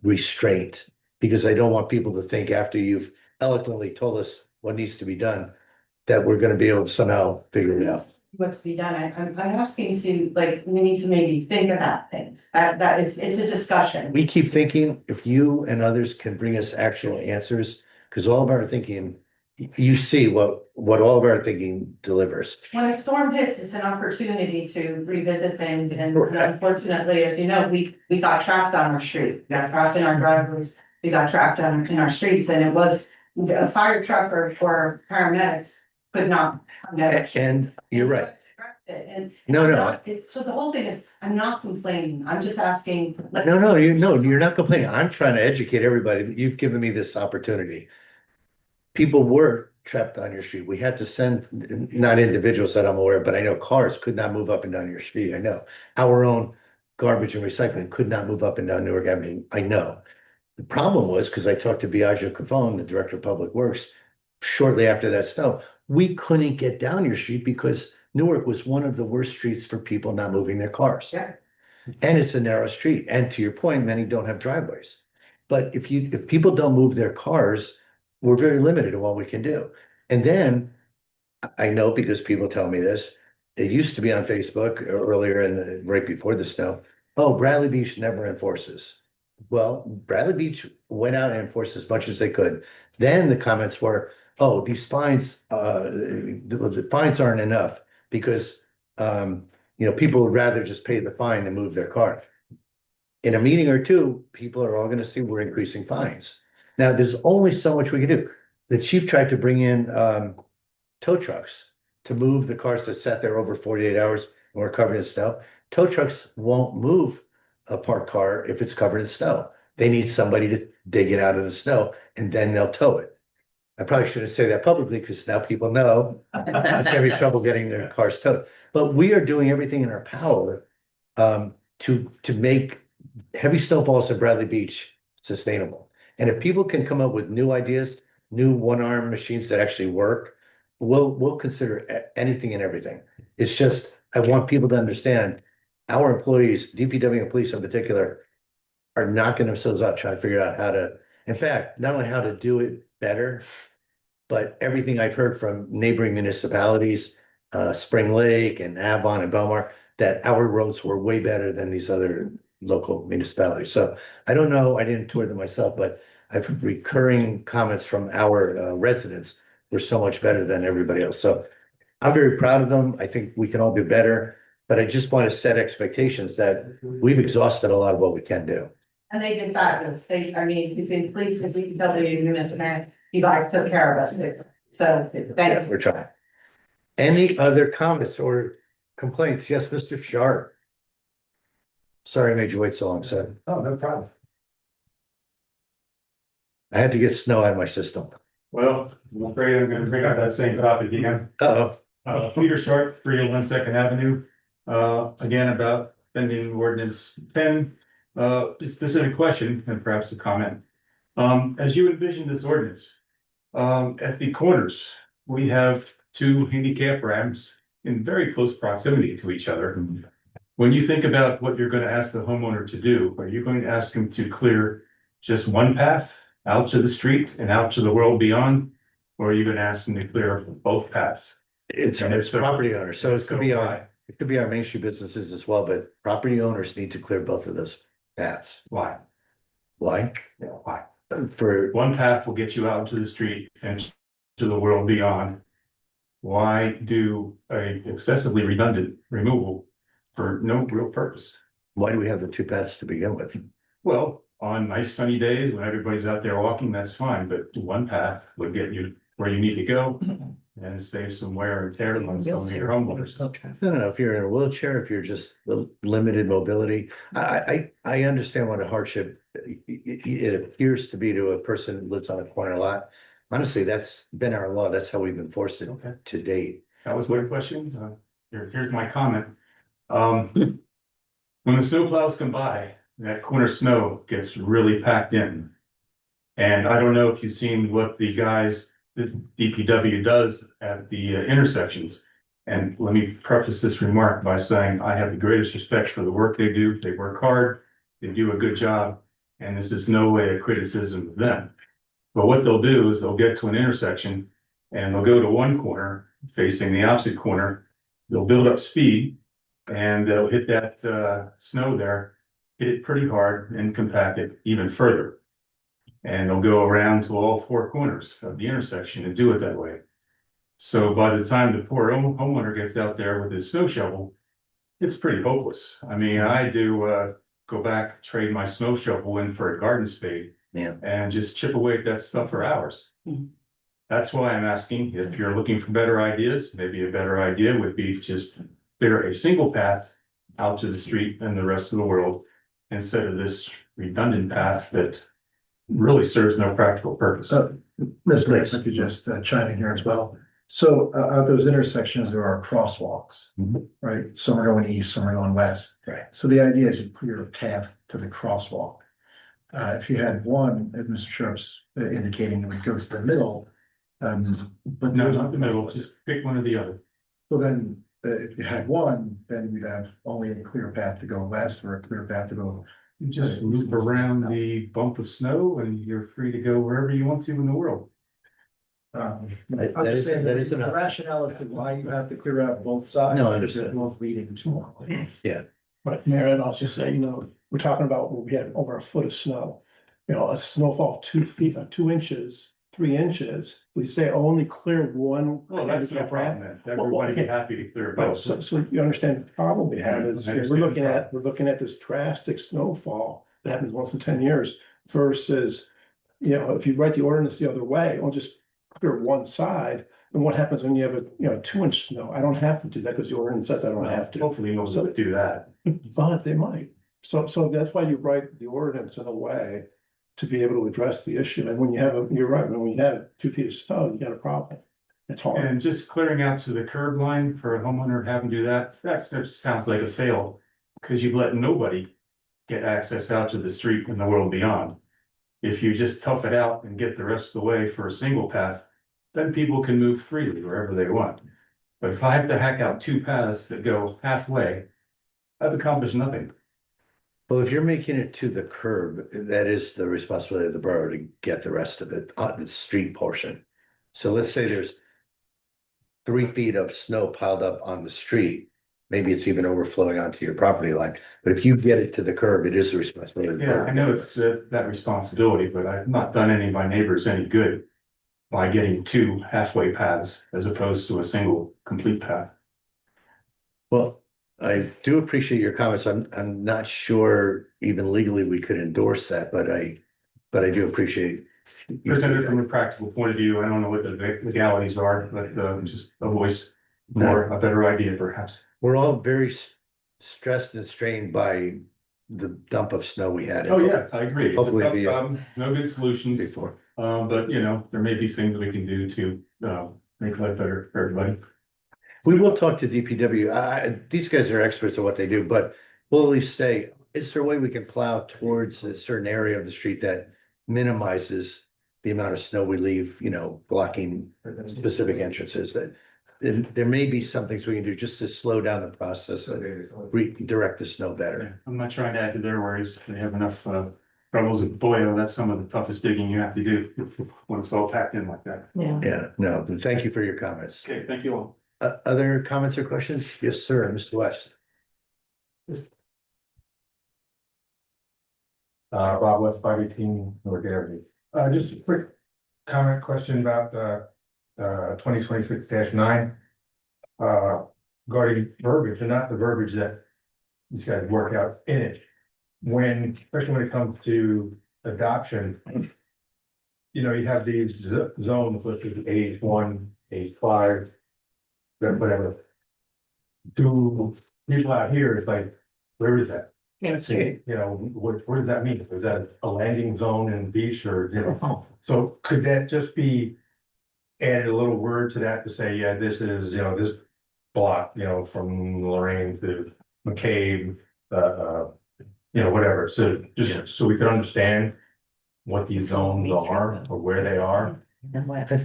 restraint, because I don't want people to think after you've eloquently told us what needs to be done, that we're going to be able to somehow figure it out. what's to be done. I'm asking to, like, we need to maybe think about things. That it's a discussion. We keep thinking if you and others can bring us actual answers, because all of our thinking, you see what all of our thinking delivers. When a storm hits, it's an opportunity to revisit things, and unfortunately, as you know, we got trapped on our street, we got trapped in our driveways, we got trapped in our streets, and it was a fire truck or paramedics could not. And you're right. And No, so the whole thing is, I'm not complaining, I'm just asking. no, you're not complaining. I'm trying to educate everybody that you've given me this opportunity. People were trapped on your street. We had to send, not individuals that I'm aware of, but I know cars could not move up and down your street. I know our own garbage and recycling could not move up and down Newark Avenue. I know. The problem was, because I talked to Biagio Cavone, the director of public works, shortly after that snow, we couldn't get down your street because Newark was one of the worst streets for people not moving their cars. Yeah. And it's a narrow street. And to your point, many don't have driveways. But if people don't move their cars, we're very limited in what we can do. And then I know, because people tell me this, it used to be on Facebook earlier right before the snow. Oh, Bradley Beach never enforces. Well, Bradley Beach went out and enforced as much as they could. Then the comments were, oh, these fines, the fines aren't enough because, people would rather just pay the fine than move their car. In a meeting or two, people are all going to see we're increasing fines. Now, there's only so much we can do. The chief tried to bring in tow trucks to move the cars that sat there over 48 hours and were covered in snow. Tow trucks won't move a parked car if it's covered in snow. They need somebody to dig it out of the snow and then they'll tow it. I probably shouldn't say that publicly because now people know it's gonna be trouble getting their cars towed. But we are doing everything in our power to make heavy snowfalls in Bradley Beach sustainable. And if people can come up with new ideas, new one-arm machines that actually work, we'll consider anything and everything. It's just, I want people to understand our employees, DPW and police in particular, are knocking themselves out trying to figure out how to, in fact, not only how to do it better, but everything I've heard from neighboring municipalities, Spring Lake and Avon and Belmar, that our roads were way better than these other local municipalities. So I don't know, I didn't tour them myself, but I've heard recurring comments from our residents were so much better than everybody else. So I'm very proud of them. I think we can all do better, but I just want to set expectations that we've exhausted a lot of what we can do. And they did fabulous. You've been pleased if we can tell you, Mr. Man, you guys took care of us. So thank you. We're trying. Any other comments or complaints? Yes, Mr. Sharp. Sorry I made you wait so long, sir. Oh, no problem. I had to get snow out of my system. Well, I'm afraid I'm gonna bring up that same topic again. Uh-oh. Peter Sharp, 301 Second Avenue. Again, about pending ordinance 10. A specific question and perhaps a comment. As you envision this ordinance, at the corners, we have two handicap ramps in very close proximity to each other. When you think about what you're going to ask the homeowner to do, are you going to ask him to clear just one path out to the street and out to the world beyond? Or are you going to ask him to clear both paths? It's property owners, so it could be our Main Street businesses as well, but property owners need to clear both of those paths. Why? Why? Yeah, why? For One path will get you out into the street and to the world beyond. Why do a excessively redundant removal for no real purpose? why do we have the two paths to begin with? Well, on nice sunny days when everybody's out there walking, that's fine, but one path would get you where you need to go and save some wear and tear on some of your homeowners. No, if you're in a wheelchair, if you're just limited mobility, I understand what a hardship it appears to be to a person who lives on a corner lot. Honestly, that's been our law. That's how we've enforced it to date. That was my question. Here's my comment. When the snowplows come by, that corner snow gets really packed in. And I don't know if you've seen what the DPW does at the intersections. And let me preface this remark by saying I have the greatest respect for the work they do. They work hard, they do a good job, and this is no way a criticism of them. But what they'll do is they'll get to an intersection and they'll go to one corner facing the opposite corner they'll build up speed and they'll hit that snow there, hit it pretty hard and compact it even further. And they'll go around to all four corners of the intersection and do it that way. So by the time the poor homeowner gets out there with his snow shovel, it's pretty hopeless. I mean, I do go back, trade my snow shovel in for a garden spade. Yeah. And just chip away at that stuff for hours. That's why I'm asking, if you're looking for better ideas, maybe a better idea would be just clear a single path out to the street and the rest of the world, instead of this redundant path that really serves no practical purpose. Ms. Blake, I could just chime in here as well. So at those intersections, there are crosswalks, right? Some are going east, some are going west. Right. So the idea is you clear a path to the crosswalk. If you had one, as Mr. Sharp's indicating, it would go to the middle. But No, not the middle, just pick one or the other. Well, then, if you had one, then you'd have only a clear path to go west or a clear path to go. You just loop around the bump of snow and you're free to go wherever you want to in the world. I'm That just is- saying, that is the enough. rationale as to why you have to clear out both sides. No, because understood. they're both leading to one. But Mayor, I'd also say, you know, we're talking about when we had over a foot of snow. You know, a snowfall of 2 feet, 2 inches, 3 inches, we say only clear one. Well, that's no handicap ramp. problem then. Everybody be happy to clear Right, both. so you understand the problem we have is, I we're understand the looking at this drastic snowfall that happens once in 10 years versus, you know, if you write the ordinance the other way, we'll just clear one side. And what happens when you have a, you know, 2 inch snow? I don't have to do that because the ordinance says I don't have to, Hopefully no one will do that. but they might. So that's why you write the ordinance in a way to be able to address the issue. And when you have you're right, when you have 2 feet of snow, you got a problem. It's hard. And just clearing out to the curb line for a homeowner having to do that, that sounds like a fail. Because you've let nobody get access out to the street and the world beyond. If you just tough it out and get the rest of the way for a single path, then people can move freely wherever they want. But if I have to hack out 2 paths that go halfway, I've accomplished nothing. Well, if you're making it to the curb, that is the responsibility of the borough to get the rest of it on the street portion. So let's say there's 3 feet of snow piled up on the street. Maybe it's even overflowing onto your property line, but if you get it to the curb, it is the responsibility of the Yeah, borough. I know it's that responsibility, but I've not done any of my neighbors any good by getting 2 halfway paths as opposed to a single complete path. Well, I do appreciate your comments. I'm not sure even legally we could endorse that, but I do appreciate. Presented from a practical point of view, I don't know what the legalities are, but just a voice, more a better idea perhaps. We're all very stressed and strained by the dump of snow we had. Oh, yeah, I agree. It's a Hopefully tough be problem, no good solutions, before. but you know, there may be things we can do to make life better for everybody. We will talk to DPW. These guys are experts at what they do, but we'll at least say, is there a way we can plow towards a certain area of the street that minimizes the amount of snow we leave, you know, blocking specific entrances? That there may be some things we can do just to slow down the process and redirect the snow better. I'm not trying to add to their worries, they have enough troubles, and boy, that's some of the toughest digging you have to do when it's all packed in like that. Yeah. Yeah, no, thank you for your comments. Okay, thank you all. Other comments or questions? Yes, sir, Mr. West. Rob West, 518 North Avenue. Just a quick comment question about 2026-9. Regarding verbiage, and not the verbiage that these guys work out in it. Especially when it comes to adoption. You know, you have these zones, which is age 1, age 5, whatever. To people out here, it's like, where is that? Can't You know, what does that mean? Is that a landing zone in the beach or, you know? So could that just be added a little word to that to say, yeah, this is, you know, this block, you know, from Lorraine to McCabe, you know, whatever. So just so we could understand what these zones are or where they are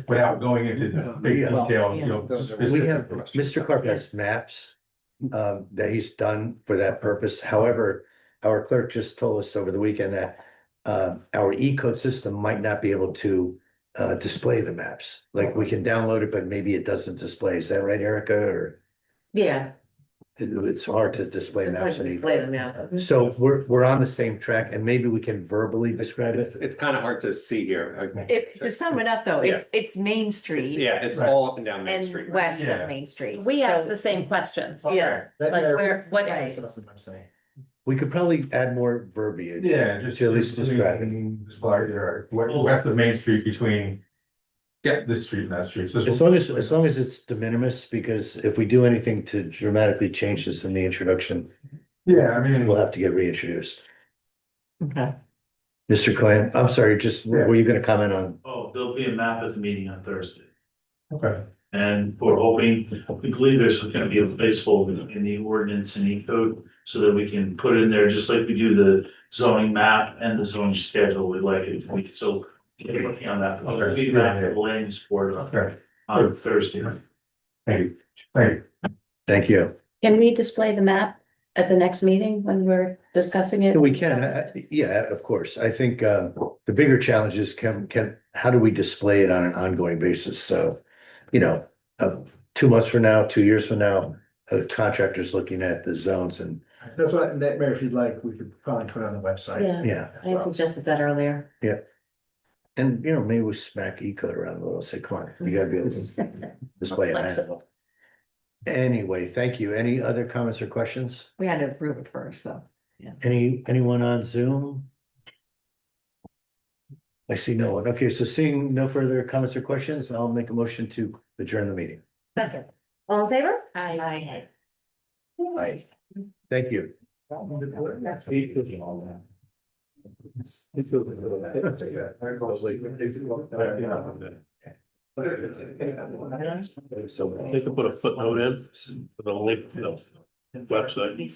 without going into big detail, you know. We specific- have, Mr. Carp has maps that he's done for that purpose. However, our clerk just told us over the weekend that our E-code system might not be able to display the maps. Like we can download it, but maybe it doesn't display. Is that right, Erica? Or Yeah. It's hard to display maps. Display them, yeah. So we're on the same track and maybe we can verbally describe It's, it. it's kind of hard to see here. To sum it up, though, it's Main It's, Street yeah, it's all up and down Main and Street. west Yeah. of Main Street. We asked So- the same questions. Yeah. Like where, what Right. areas? We could probably add more verbiage. Yeah, just. To at least describe it. Describe it, west of Main Street between. Yeah, this street and that street. So As long as it's de minimis, because if we do anything to dramatically change this in the introduction, Yeah, I mean. we'll have to get reintroduced. Okay. Mr. Cohen, I'm sorry, just, were you gonna comment on? Oh, there'll be a map at the meeting on Thursday. Okay. And we're hoping, we believe there's gonna be a placeholder in the ordinance and E-code so that we can put in there, just like we do the zoning map and the zoning schedule, we'd like it, so we're working on that. Okay. Big map for the land use board Okay, on Thursday. thank you, thank you. Thank you. Can we display the map at the next meeting when we're discussing it? We can, yeah, of course. I think the bigger challenge is how do we display it on an ongoing basis? So, 2 months from now, 2 years from now, contractors looking at the zones and, That's what, Mayor, if you'd like, we could probably put it on the website. Yeah, yeah. I suggested that earlier. And, maybe we smack E-code around a little, say, come on, you gotta be able to display it. Flexible. Anyway, thank you. Any other comments or questions? We had to approve it first, so. Anyone on Zoom? I see no one. Okay, so seeing no further comments or questions, I'll make a motion to adjourn the meeting. Second. All in favor? Aye. Aye. Thank you. They could put a footnote in, with a link to the website.